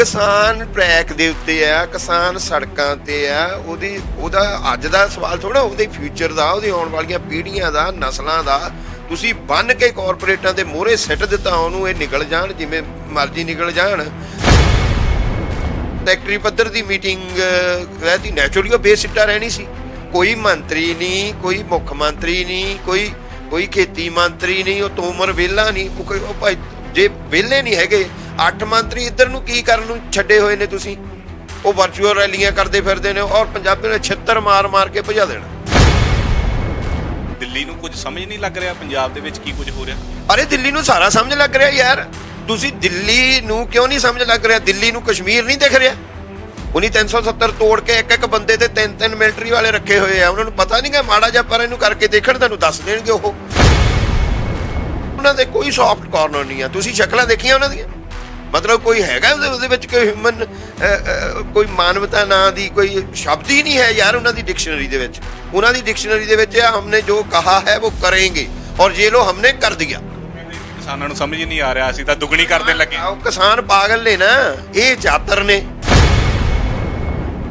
ਕਿਸਾਨ ਟਰੈਕ ਦੇ ਉੱਤੇ ਆ, ਕਿਸਾਨ ਸੜਕਾਂ ਤੇ ਆ, ਉਹਦਾ ਅੱਜ ਦਾ ਸਵਾਲ ਥੋੜਾ, ਉਹਦੇ ਫਿਊਚਰ ਦਾ, ਉਹਦੀ ਆਉਣ ਵਾਲੀਆਂ ਪੀੜ੍ਹੀਆਂ ਦਾ, ਨਸਲਾਂ ਦਾ। ਤੁਸੀਂ ਬੰਨ ਕੇ ਕਾਰਪੋਰੇਟਾਂ ਦੇ ਮੂਹਰੇ ਸਿੱਟ ਦਿੱਤਾ ਉਹਨੂੰ, ਇਹ ਨਿਕਲ ਜਾਣ ਜਿਵੇਂ ਮਰਜ਼ੀ ਨਿਕਲ ਜਾਣ। ਸੈਕਟਰੀ ਪੱਧਰ ਦੀ ਮੀਟਿੰਗ ਰਹਿਤੀ, ਨੈਚੁਰਲੀ ਉਹ ਬੇਸਿੱਟਾ ਰਹਿਣੀ ਸੀ। ਕੋਈ ਮੰਤਰੀ ਨਹੀਂ, ਕੋਈ ਮੁੱਖ ਮੰਤਰੀ ਨਹੀਂ, ਕੋਈ ਖੇਤੀ ਮੰਤਰੀ ਨਹੀਂ, ਉਹ ਤੋਮਰ ਵਿਹਲਾ ਨਹੀਂ। ਉਹ ਭਾਈ ਜੇ ਵਿਹਲੇ ਨਹੀਂ ਹੈਗੇ, 8 ਮੰਤਰੀ ਇੱਧਰ ਨੂੰ ਕੀ ਕਰਨ ਨੂੰ ਛੱਡੇ ਹੋਏ ਨੇ ਤੁਸੀਂ? ਉਹ ਵਰਚੁਅਲ ਰੈਲੀਆਂ ਕਰਦੇ ਫਿਰਦੇ ਨੇ ਔਰ ਪੰਜਾਬੀਆਂ ਨੇ ਛਿੱਤਰ ਮਾਰ ਕੇ ਭਜਾ ਦੇਣਾ। ਦਿੱਲੀ ਨੂੰ ਕੁਝ ਸਮਝ ਨਹੀਂ ਲੱਗ ਰਿਹਾ ਪੰਜਾਬ ਦੇ ਵਿੱਚ ਕੀ ਕੁਝ ਹੋ ਰਿਹਾ? ਅਰੇ ਦਿੱਲੀ ਨੂੰ ਸਾਰਾ ਸਮਝ ਲੱਗ ਰਿਹਾ ਯਾਰ। ਤੁਸੀਂ ਦਿੱਲੀ ਨੂੰ ਕਿਉਂ ਨਹੀਂ ਸਮਝ ਲੱਗ ਰਿਹਾ? ਦਿੱਲੀ ਨੂੰ ਕਸ਼ਮੀਰ ਨਹੀਂ ਦਿਖ ਰਿਹਾ? ਉਹਨੀ 370 ਤੋੜ ਕੇ ਇੱਕ ਬੰਦੇ ਤੇ 3 ਮਿਲਟਰੀ ਵਾਲੇ ਰੱਖੇ ਹੋਏ ਆ। ਉਹਨਾਂ ਨੂੰ ਪਤਾ ਨਹੀਂ ਗਾ ਮਾੜਾ ਜਿਹਾ ਪਰ ਇਹਨੂੰ ਕਰਕੇ ਦੇਖਣ, ਤੁਹਾਨੂੰ ਦੱਸ ਦੇਣਗੇ ਉਹ। ਉਹਨਾਂ ਦੇ ਕੋਈ ਸੌਫਟ ਕਾਰਨਰ ਨਹੀਂ ਆ। ਤੁਸੀਂ ਸ਼ਕਲਾਂ ਦੇਖੀਆਂ ਉਹਨਾਂ ਦੀਆਂ? ਮਤਲਬ ਕੋਈ ਹੈਗਾ ਉਹਦੇ ਵਿੱਚ ਕੋਈ ਹਿਊਮਨ, ਕੋਈ ਮਾਨਵਤਾ ਨਾਂ ਦੀ ਕੋਈ ਸ਼ਬਦ ਹੀ ਨਹੀਂ ਹੈ ਯਾਰ ਉਹਨਾਂ ਦੀ ਡਿਕਸ਼ਨਰੀ ਦੇ ਵਿੱਚ। ਉਹਨਾਂ ਦੀ ਡਿਕਸ਼ਨਰੀ ਦੇ ਵਿੱਚ ਹਮਨੇ ਜੋ ਕਹਾ ਹੈ ਉਹ ਕरेंगे ਔਰ ਜੇ ਲੋ ਹਮਨੇ ਕਰ ਦਿਆ। ਕਿਸਾਨਾਂ ਨੂੰ ਸਮਝ ਹੀ ਨਹੀਂ ਆ ਰਿਹਾ, ਅਸੀਂ ਤਾਂ ਦੁੱਗਣੀ ਕਰ ਦੇਣ ਲੱਗੇ। ਉਹ ਕਿਸਾਨ ਪਾਗਲ ਨੇ ਨਾ, ਇਹ ਚਾਤਰ ਨੇ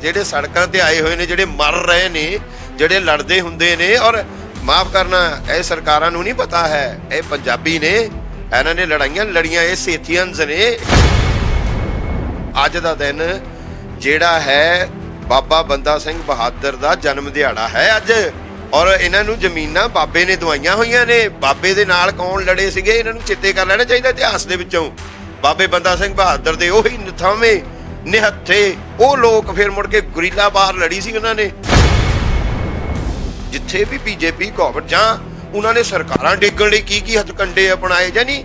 ਜਿਹੜੇ ਸੜਕਾਂ ਤੇ ਆਏ ਹੋਏ ਨੇ, ਜਿਹੜੇ ਮਰ ਰਹੇ ਨੇ, ਜਿਹੜੇ ਲੜਦੇ ਹੁੰਦੇ ਨੇ। ਔਰ ਮਾਫ ਕਰਨਾ, ਇਹ ਸਰਕਾਰਾਂ ਨੂੰ ਨਹੀਂ ਪਤਾ ਹੈ, ਇਹ ਪੰਜਾਬੀ ਨੇ, ਇਹਨਾਂ ਨੇ ਲੜਾਈਆਂ ਲੜੀਆਂ, ਇਹ ਸੇਥੀਅਨਸ ਨੇ। ਅੱਜ ਦਾ ਦਿਨ ਜਿਹੜਾ ਹੈ ਬਾਬਾ ਬੰਦਾ ਸਿੰਘ ਬਹਾਦਰ ਦਾ ਜਨਮ ਦਿਹਾੜਾ ਹੈ ਅੱਜ। ਔਰ ਇਹਨਾਂ ਨੂੰ ਜ਼ਮੀਨਾਂ ਬਾਬੇ ਨੇ ਦਵਾਈਆਂ ਹੋਈਆਂ ਨੇ। ਬਾਬੇ ਦੇ ਨਾਲ ਕੌਣ ਲੜੇ ਸੀਗੇ, ਇਹਨਾਂ ਨੂੰ ਚਿੱਤੇ ਕਰ ਲੈਣਾ ਚਾਹੀਦਾ ਇਤਿਹਾਸ ਦੇ ਵਿੱਚੋਂ। ਬਾਬੇ ਬੰਦਾ ਸਿੰਘ ਬਹਾਦਰ ਦੇ ਉਹੀ ਨਥਾਵੇਂ ਨਿਹੱਥੇ ਉਹ ਲੋਕ, ਫਿਰ ਮੁੜ ਕੇ ਗੁਰੀਲਾ ਬਾਹਰ ਲੜੀ ਸੀ ਉਹਨਾਂ ਨੇ। ਜਿੱਥੇ ਵੀ ਬੀਜੇਪੀ ਗਵਰਨਮੈਂਟ ਜਾਂ ਉਹਨਾਂ ਨੇ ਸਰਕਾਰਾਂ ਡੇਗਣ ਲਈ ਕੀ ਹਥਕੰਡੇ ਅਪਣਾਏ, ਜਾਨੀ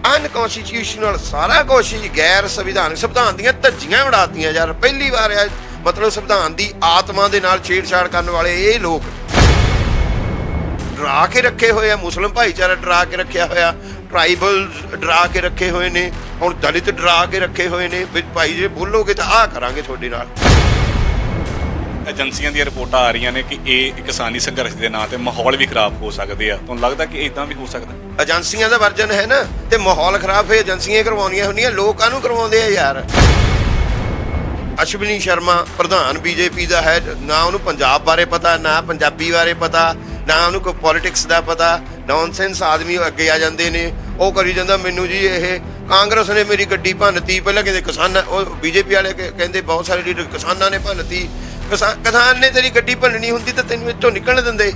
ਅਨਕਨਸਟੀਟਿਊਸ਼ਨਲ ਸਾਰਾ ਕੁਛ ਹੀ, ਗੈਰ ਸੰਵਿਧਾਨ ਦੀਆਂ ਧੱਜੀਆਂ ਉਡਾਤੀਆਂ ਯਾਰ। ਪਹਿਲੀ ਵਾਰ ਆ, ਮਤਲਬ ਸੰਵਿਧਾਨ ਦੀ ਆਤਮਾ ਦੇ ਨਾਲ ਛੇੜਛਾੜ ਕਰਨ ਵਾਲੇ ਇਹ ਲੋਕ ਡਰਾ ਕੇ ਰੱਖੇ ਹੋਏ ਆ। ਮੁਸਲਿਮ ਭਾਈਚਾਰਾ ਡਰਾ ਕੇ ਰੱਖਿਆ ਹੋਇਆ, ਟਰਾਈਬਲ ਡਰਾ ਕੇ ਰੱਖੇ ਹੋਏ ਨੇ, ਹੁਣ ਦਲਿਤ ਡਰਾ ਕੇ ਰੱਖੇ ਹੋਏ ਨੇ ਵੀ ਭਾਈ ਜੇ ਬੋਲੋਗੇ ਤਾਂ ਆਹ ਕਰਾਂਗੇ ਤੁਹਾਡੇ ਨਾਲ। ਏਜੰਸੀਆਂ ਦੀਆਂ ਰਿਪੋਰਟਾਂ ਆ ਰਹੀਆਂ ਨੇ ਕਿ ਇਹ ਕਿਸਾਨੀ ਸੰਘਰਸ਼ ਦੇ ਨਾਂ ਤੇ ਮਾਹੌਲ ਵੀ ਖਰਾਬ ਹੋ ਸਕਦੇ ਆ। ਤੁਹਾਨੂੰ ਲੱਗਦਾ ਕਿ ਇਦਾਂ ਵੀ ਹੋ ਸਕਦਾ? ਏਜੰਸੀਆਂ ਦਾ ਵਰਜਨ ਹੈ ਨਾ, ਤੇ ਮਾਹੌਲ ਖਰਾਬ ਹੋਏ ਏਜੰਸੀਆਂ ਕਰਵਾਉਣੀਆਂ ਹੁੰਦੀਆਂ। ਲੋਕਾਂ ਨੂੰ ਕਰਵਾਉਂਦੇ ਆ ਯਾਰ। ਅਸ਼ਵਨੀ ਸ਼ਰਮਾ ਪ੍ਰਧਾਨ ਬੀਜੇਪੀ ਦਾ ਹੈ, ਨਾ ਉਹਨੂੰ ਪੰਜਾਬ ਬਾਰੇ ਪਤਾ, ਨਾ ਪੰਜਾਬੀ ਬਾਰੇ ਪਤਾ, ਨਾ ਉਹਨੂੰ ਕੋਈ ਪੋਲਿਟਿਕਸ ਦਾ ਪਤਾ। ਨੌਨਸੈਂਸ ਆਦਮੀ ਅੱਗੇ ਆ ਜਾਂਦੇ ਨੇ, ਉਹ ਕਰੀ ਜਾਂਦਾ ਮੈਨੂੰ ਜੀ ਇਹ ਕਾਂਗਰਸ ਨੇ ਮੇਰੀ ਗੱਡੀ ਭੰਨਤੀ। ਪਹਿਲਾਂ ਕਹਿੰਦੇ ਕਿਸਾਨਾਂ, ਉਹ ਬੀਜੇਪੀ ਵਾਲੇ ਕਹਿੰਦੇ ਬਹੁਤ ਸਾਰੇ ਲੀਡਰ ਕਿਸਾਨਾਂ ਨੇ ਭੰਨਤੀ। ਕਿਸਾਨ ਨੇ ਤੇਰੀ ਗੱਡੀ ਭੰਨਣੀ ਹੁੰਦੀ ਤਾਂ ਤੈਨੂੰ ਇੱਥੋਂ ਨਿਕਲਣ ਦਿੰਦੇ?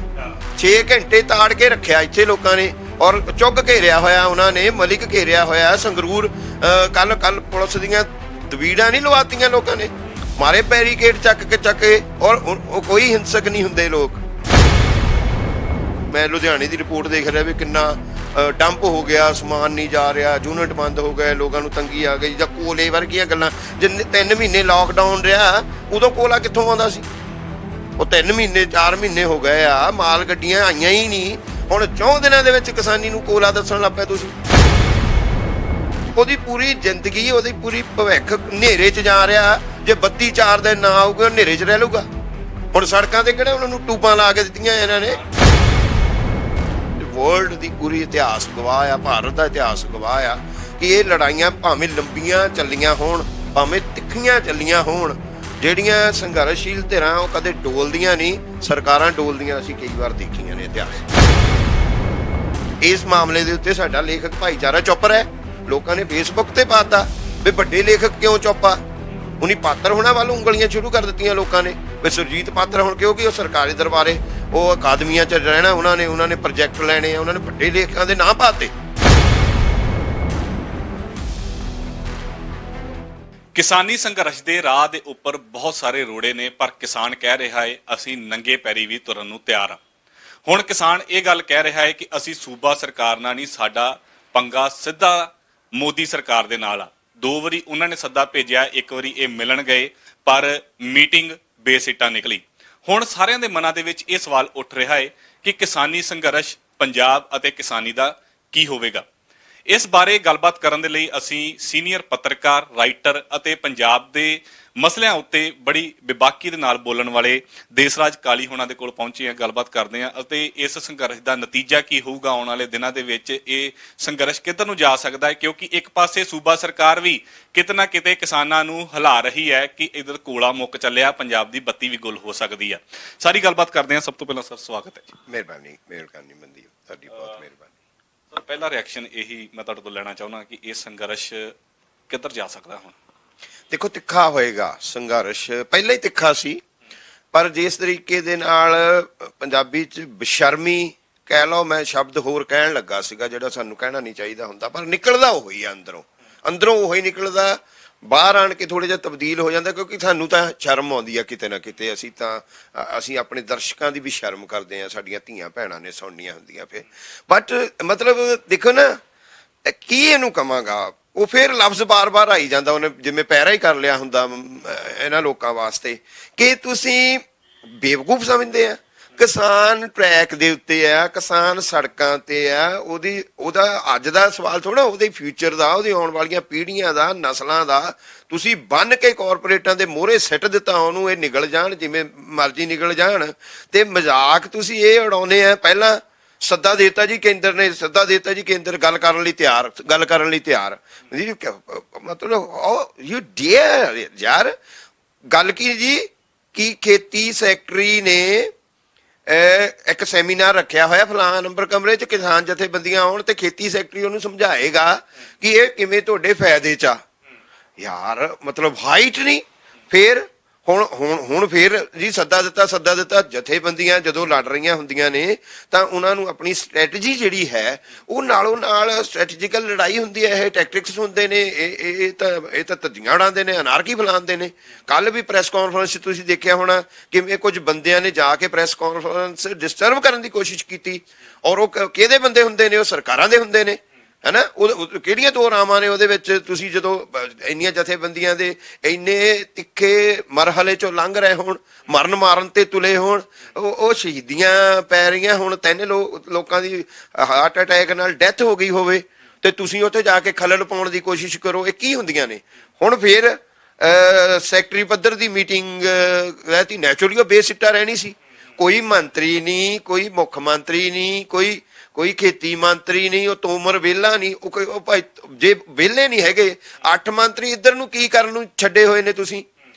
6 ਘੰਟੇ ਤਾੜ ਕੇ ਰੱਖਿਆ ਇੱਥੇ ਲੋਕਾਂ ਨੇ, ਔਰ ਚੁੱਗ ਘੇਰਿਆ ਹੋਇਆ ਉਹਨਾਂ ਨੇ, ਮਲਿਕ ਘੇਰਿਆ ਹੋਇਆ ਸੰਗਰੂਰ। ਕੱਲ ਪੁਲਿਸ ਦੀਆਂ ਤਵੀੜਾਂ ਨਹੀਂ ਲਵਾਤੀਆਂ ਲੋਕਾਂ ਨੇ, ਮਾਰੇ ਬੈਰੀਕੇਡ ਚੱਕ ਕੇ ਔਰ ਕੋਈ ਹਿੰਸਕ ਨਹੀਂ ਹੁੰਦੇ ਲੋਕ। ਮੈਂ ਲੁਧਿਆਣੇ ਦੀ ਰਿਪੋਰਟ ਦੇਖ ਰਿਹਾ ਵੀ ਕਿੰਨਾ ਡੰਪ ਹੋ ਗਿਆ, ਸਮਾਨ ਨਹੀਂ ਜਾ ਰਿਹਾ, ਯੂਨਿਟ ਬੰਦ ਹੋ ਗਏ, ਲੋਕਾਂ ਨੂੰ ਤੰਗੀ ਆ ਗਈ। ਜਾਂ ਕੋਲੇ ਵਰਗੀਆਂ ਗੱਲਾਂ, ਜਿੰਨੇ 3 ਮਹੀਨੇ ਲਾਕਡਾਊਨ ਰਿਹਾ ਉਦੋਂ ਕੋਲਾ ਕਿੱਥੋਂ ਆਉਂਦਾ ਸੀ? ਉਹ 3 ਮਹੀਨੇ 4 ਮਹੀਨੇ ਹੋ ਗਏ ਆ, ਮਾਲ ਗੱਡੀਆਂ ਆਈਆਂ ਹੀ ਨਹੀਂ। ਹੁਣ 4 ਦਿਨਾਂ ਦੇ ਵਿੱਚ ਕਿਸਾਨੀ ਨੂੰ ਕੋਲਾ ਦੱਸਣ ਲੱਗ ਪਿਆ ਤੁਸੀਂ। ਉਹਦੀ ਪੂਰੀ ਜ਼ਿੰਦਗੀ, ਉਹਦੀ ਪੂਰੀ ਭਵਿੱਖ ਹਨੇਰੇ 'ਚ ਜਾ ਰਿਹਾ। ਜੇ ਬੱਤੀ 4 ਦਿਨ ਨਾ ਆਊਗਾ, ਹਨੇਰੇ 'ਚ ਰਹਿ ਲੂਗਾ। ਹੁਣ ਸੜਕਾਂ ਤੇ ਕਿਹੜਾ ਉਹਨਾਂ ਨੂੰ ਟੂਬਾਂ ਲਾ ਕੇ ਦਿੱਤੀਆਂ ਇਹਨਾਂ ਨੇ? ਵਰਲਡ ਦੀ ਪੂਰੀ ਇਤਿਹਾਸ ਗਵਾਹ ਆ, ਭਾਰਤ ਦਾ ਇਤਿਹਾਸ ਗਵਾਹ ਆ ਕਿ ਇਹ ਲੜਾਈਆਂ ਭਾਵੇਂ ਲੰਬੀਆਂ ਚੱਲੀਆਂ ਹੋਣ, ਭਾਵੇਂ ਤਿੱਖੀਆਂ ਚੱਲੀਆਂ ਹੋਣ, ਜਿਹੜੀਆਂ ਸੰਘਰਸ਼ੀਲ ਧਿਰਾਂ ਉਹ ਕਦੇ ਡੋਲਦੀਆਂ ਨਹੀਂ, ਸਰਕਾਰਾਂ ਡੋਲਦੀਆਂ ਅਸੀਂ ਕਈ ਵਾਰ ਦੇਖੀਆਂ ਨੇ ਇਤਿਹਾਸ। ਇਸ ਮਾਮਲੇ ਦੇ ਉੱਤੇ ਸਾਡਾ ਲੇਖਕ ਭਾਈਚਾਰਾ ਚੁੱਪ ਰਿਹਾ। ਲੋਕਾਂ ਨੇ ਫੇਸਬੁੱਕ ਤੇ ਪਾਤਾ ਵੀ ਵੱਡੇ ਲੇਖਕ ਕਿਉਂ ਚੁੱਪ ਆ। ਉਹਨੀ ਪਾਤਰ ਹੋਣਾ ਵੱਲ ਉਂਗਲੀਆਂ ਸ਼ੁਰੂ ਕਰ ਦਿੱਤੀਆਂ ਲੋਕਾਂ ਨੇ ਵੀ ਸੁਰਜੀਤ ਪਾਤਰ ਹੁਣ, ਕਿਉਂਕਿ ਉਹ ਸਰਕਾਰੀ ਦਰਬਾਰੇ, ਉਹ ਅਕਾਦਮੀਆਂ 'ਚ ਰਹਿਣਾ, ਉਹਨਾਂ ਨੇ ਪ੍ਰੋਜੈਕਟ ਲੈਣੇ ਆ, ਉਹਨਾਂ ਨੇ ਵੱਡੇ ਲੇਖਕਾਂ ਦੇ ਨਾਂ ਪਾਤੇ। ਕਿਸਾਨੀ ਸੰਘਰਸ਼ ਦੇ ਰਾਹ ਦੇ ਉੱਪਰ ਬਹੁਤ ਸਾਰੇ ਰੋੜੇ ਨੇ, ਪਰ ਕਿਸਾਨ ਕਹਿ ਰਿਹਾ ਹੈ ਅਸੀਂ ਨੰਗੇ ਪੈਰੀ ਵੀ ਤੁਰਨ ਨੂੰ ਤਿਆਰ ਹਾਂ। ਹੁਣ ਕਿਸਾਨ ਇਹ ਗੱਲ ਕਹਿ ਰਿਹਾ ਹੈ ਕਿ ਅਸੀਂ ਸੂਬਾ ਸਰਕਾਰ ਨਾਲ ਨਹੀਂ, ਸਾਡਾ ਪੰਗਾ ਸਿੱਧਾ ਮੋਦੀ ਸਰਕਾਰ ਦੇ ਨਾਲ ਆ। 2 ਵਾਰੀ ਉਹਨਾਂ ਨੇ ਸੱਦਾ ਭੇਜਿਆ, 1 ਵਾਰੀ ਇਹ ਮਿਲਣ ਗਏ, ਪਰ ਮੀਟਿੰਗ ਬੇਸਿੱਟਾ ਨਿਕਲੀ। ਹੁਣ ਸਾਰਿਆਂ ਦੇ ਮਨਾਂ ਦੇ ਵਿੱਚ ਇਹ ਸਵਾਲ ਉੱਠ ਰਿਹਾ ਹੈ ਕਿ ਕਿਸਾਨੀ ਸੰਘਰਸ਼ ਪੰਜਾਬ ਅਤੇ ਕਿਸਾਨੀ ਦਾ ਕੀ ਹੋਵੇਗਾ। ਇਸ ਬਾਰੇ ਗੱਲਬਾਤ ਕਰਨ ਦੇ ਲਈ ਅਸੀਂ ਸੀਨੀਅਰ ਪੱਤਰਕਾਰ, ਰਾਈਟਰ ਅਤੇ ਪੰਜਾਬ ਦੇ ਮਸਲਿਆਂ ਉੱਤੇ ਬੜੀ ਬੇਬਾਕੀ ਦੇ ਨਾਲ ਬੋਲਣ ਵਾਲੇ ਦੇਸਰਾਜ ਕਾਲੀ ਹੋਣਾ ਦੇ ਕੋਲ ਪਹੁੰਚੇ ਹਾਂ, ਗੱਲਬਾਤ ਕਰਦੇ ਹਾਂ ਅਤੇ ਇਸ ਸੰਘਰਸ਼ ਦਾ ਨਤੀਜਾ ਕੀ ਹੋਊਗਾ ਆਉਣ ਵਾਲੇ ਦਿਨਾਂ ਦੇ ਵਿੱਚ, ਇਹ ਸੰਘਰਸ਼ ਕਿੱਧਰ ਨੂੰ ਜਾ ਸਕਦਾ ਹੈ, ਕਿਉਂਕਿ ਇੱਕ ਪਾਸੇ ਸੂਬਾ ਸਰਕਾਰ ਵੀ ਕਿਤੇ ਨਾ ਕਿਤੇ ਕਿਸਾਨਾਂ ਨੂੰ ਹਿਲਾ ਰਹੀ ਹੈ ਕਿ ਇਧਰ ਕੋਲਾ ਮੁੱਕ ਚੱਲਿਆ, ਪੰਜਾਬ ਦੀ ਬੱਤੀ ਵੀ ਗੁੱਲ ਹੋ ਸਕਦੀ ਹੈ। ਸਾਰੀ ਗੱਲਬਾਤ ਕਰਦੇ ਹਾਂ। ਸਭ ਤੋਂ ਪਹਿਲਾਂ ਸਰ ਸਵਾਗਤ ਹੈ ਜੀ। ਮਿਹਰਬਾਨੀ ਮੰਦੀ ਤੁਹਾਡੀ, ਬਹੁਤ ਮਿਹਰਬਾਨੀ। ਸਰ ਪਹਿਲਾ ਰਿਐਕਸ਼ਨ ਇਹੀ ਮੈਂ ਤੁਹਾਡੇ ਤੋਂ ਲੈਣਾ ਚਾਹੁੰਦਾ ਕਿ ਇਹ ਸੰਘਰਸ਼ ਕਿੱਧਰ ਜਾ ਸਕਦਾ ਹੁਣ? ਦੇਖੋ, ਤਿੱਖਾ ਹੋਏਗਾ ਸੰਘਰਸ਼, ਪਹਿਲਾਂ ਹੀ ਤਿੱਖਾ ਸੀ, ਪਰ ਜਿਸ ਤਰੀਕੇ ਦੇ ਨਾਲ ਪੰਜਾਬੀ 'ਚ ਬੇਸ਼ਰਮੀ ਕਹਿ ਲਓ, ਮੈਂ ਸ਼ਬਦ ਹੋਰ ਕਹਿਣ ਲੱਗਾ ਸੀਗਾ ਜਿਹੜਾ ਸਾਨੂੰ ਕਹਿਣਾ ਨਹੀਂ ਚਾਹੀਦਾ ਹੁੰਦਾ, ਪਰ ਨਿਕਲਦਾ ਉਹੀ ਆ ਅੰਦਰੋਂ ਉਹੀ ਨਿਕਲਦਾ। ਬਾਹਰ ਆਣ ਕੇ ਥੋੜ੍ਹਾ ਜਿਹਾ ਤਬਦੀਲ ਹੋ ਜਾਂਦਾ, ਕਿਉਂਕਿ ਸਾਨੂੰ ਤਾਂ ਸ਼ਰਮ ਆਉਂਦੀ ਆ ਕਿਤੇ ਨਾ ਕਿਤੇ। ਅਸੀਂ ਆਪਣੇ ਦਰਸ਼ਕਾਂ ਦੀ ਵੀ ਸ਼ਰਮ ਕਰਦੇ ਹਾਂ, ਸਾਡੀਆਂ ਧੀਆਂ ਭੈਣਾਂ ਨੇ ਸੁਣਨੀਆਂ ਹੁੰਦੀਆਂ ਫਿਰ। ਬਟ ਮਤਲਬ ਦੇਖੋ ਨਾ, ਕੀ ਇਹਨੂੰ ਕਵਾਂਗਾ, ਉਹ ਫਿਰ ਲਫ਼ਜ਼ ਬਾਰ-ਬਾਰ ਆਈ ਜਾਂਦਾ, ਉਹਨੇ ਜਿਵੇਂ ਪਹਿਰਾ ਹੀ ਕਰ ਲਿਆ ਹੁੰਦਾ ਇਹਨਾਂ ਲੋਕਾਂ ਵਾਸਤੇ ਕਿ ਤੁਸੀਂ ਬੇਵਕੂਫ ਸਮਝਦੇ ਆ। ਕਿਸਾਨ ਟਰੈਕ ਦੇ ਉੱਤੇ ਆ, ਕਿਸਾਨ ਸੜਕਾਂ ਤੇ ਆ, ਉਹਦਾ ਅੱਜ ਦਾ ਸਵਾਲ ਥੋੜਾ, ਉਹਦੇ ਫਿਊਚਰ ਦਾ, ਉਹਦੀ ਆਉਣ ਵਾਲੀਆਂ ਪੀੜ੍ਹੀਆਂ ਦਾ, ਨਸਲਾਂ ਦਾ। ਤੁਸੀਂ ਬੰਨ ਕੇ ਕਾਰਪੋਰੇਟਾਂ ਦੇ ਮੂਹਰੇ ਸਿੱਟ ਦਿੱਤਾ ਉਹਨੂੰ, ਇਹ ਨਿਗਲ ਜਾਣ ਜਿਵੇਂ ਮਰਜ਼ੀ ਨਿਗਲ ਜਾਣ, ਤੇ ਮਜ਼ਾਕ ਤੁਸੀਂ ਇਹ ਉਡਾਉਂਦੇ ਆ। ਪਹਿਲਾਂ ਸੱਦਾ ਦੇਤਾ ਜੀ ਕੇਂਦਰ ਨੇ, ਕੇਂਦਰ ਗੱਲ ਕਰਨ ਲਈ ਤਿਆਰ ਮਤਲਬ ਯੂ ਡੇਅਰ ਯਾਰ। ਗੱਲ ਕੀ ਜੀ ਕਿ ਖੇਤੀ ਸੈਕਟਰੀ ਨੇ ਇੱਕ ਸੈਮੀਨਾਰ ਰੱਖਿਆ ਹੋਇਆ ਫਲਾਣਾ ਨੰਬਰ ਕਮਰੇ 'ਚ, ਕਿਸਾਨ ਜਥੇਬੰਦੀਆਂ ਆਉਣ ਤੇ ਖੇਤੀ ਸੈਕਟਰੀ ਉਹਨੂੰ ਸਮਝਾਏਗਾ ਕਿ ਇਹ ਕਿਵੇਂ ਤੁਹਾਡੇ ਫਾਇਦੇ 'ਚ ਆ। ਯਾਰ ਮਤਲਬ ਹਾਈਟ ਨਹੀਂ। ਫਿਰ ਹੁਣ ਫਿਰ ਜੀ ਸੱਦਾ ਦਿੱਤਾ। ਜਥੇਬੰਦੀਆਂ ਜਦੋਂ ਲੜ ਰਹੀਆਂ ਹੁੰਦੀਆਂ ਨੇ ਤਾਂ ਉਹਨਾਂ ਨੂੰ ਆਪਣੀ ਸਟ੍ਰੈਟਜੀ ਜਿਹੜੀ ਹੈ ਉਹ ਨਾਲੋਂ ਨਾਲ ਸਟ੍ਰੈਟੇਜੀਕਲ ਲੜਾਈ ਹੁੰਦੀ ਹੈ। ਇਹ ਟੈਕਟਿਕਸ ਹੁੰਦੇ ਨੇ, ਇਹ ਤਾਂ ਧੱਜੀਆਂ ਉਡਾਉਂਦੇ ਨੇ, ਅਨਾਰਕੀ ਫੈਲਾਉਂਦੇ ਨੇ। ਕੱਲ ਵੀ ਪ੍ਰੈਸ ਕਾਨਫਰੰਸ 'ਚ ਤੁਸੀਂ ਦੇਖਿਆ ਹੋਣਾ ਕਿਵੇਂ ਕੁਝ ਬੰਦਿਆਂ ਨੇ ਜਾ ਕੇ ਪ੍ਰੈਸ ਕਾਨਫਰੰਸ ਡਿਸਟਰਬ ਕਰਨ ਦੀ ਕੋਸ਼ਿਸ਼ ਕੀਤੀ, ਔਰ ਉਹ ਕਿਹਦੇ ਬੰਦੇ ਹੁੰਦੇ ਨੇ? ਉਹ ਸਰਕਾਰਾਂ ਦੇ ਹੁੰਦੇ ਨੇ, ਹੈ ਨਾ। ਉਹ ਕਿਹੜੀਆਂ ਦੋ ਰਾਵਾਂ ਨੇ ਉਹਦੇ ਵਿੱਚ? ਤੁਸੀਂ ਜਦੋਂ ਇੰਨੀਆਂ ਜਥੇਬੰਦੀਆਂ ਦੇ ਇੰਨੇ ਤਿੱਖੇ ਮਰਹਲੇ 'ਚੋਂ ਲੰਘ ਰਹੇ ਹੋਣ, ਮਾਰਨ ਤੇ ਤੁਲੇ ਹੋਣ, ਉਹ ਸ਼ਹੀਦੀਆਂ ਪੈ ਰਹੀਆਂ ਹੁਣ, 3 ਲੋਕਾਂ ਦੀ ਹਾਰਟ ਅਟੈਕ ਨਾਲ ਡੈਥ ਹੋ ਗਈ ਹੋਵੇ, ਤੇ ਤੁਸੀਂ ਉੱਥੇ ਜਾ ਕੇ ਖਲਲ ਪਾਉਣ ਦੀ ਕੋਸ਼ਿਸ਼ ਕਰੋ। ਇਹ ਕੀ ਹੁੰਦੀਆਂ ਨੇ? ਹੁਣ ਫਿਰ ਸੈਕਟਰੀ ਪੱਧਰ ਦੀ ਮੀਟਿੰਗ ਰਹਿਤੀ, ਨੈਚੁਰਲੀ ਉਹ ਬੇਸਿੱਟਾ ਰਹਿਣੀ ਸੀ। ਕੋਈ ਮੰਤਰੀ ਨਹੀਂ, ਕੋਈ ਮੁੱਖ ਮੰਤਰੀ ਨਹੀਂ, ਕੋਈ ਖੇਤੀ ਮੰਤਰੀ ਨਹੀਂ, ਉਹ ਤੋਮਰ ਵਿਹਲਾ ਨਹੀਂ। ਉਹ ਭਾਈ ਜੇ ਵਿਹਲੇ ਨਹੀਂ ਹੈਗੇ, 8 ਮੰਤਰੀ ਇੱਧਰ ਨੂੰ ਕੀ ਕਰਨ ਨੂੰ ਛੱਡੇ ਹੋਏ ਨੇ ਤੁਸੀਂ?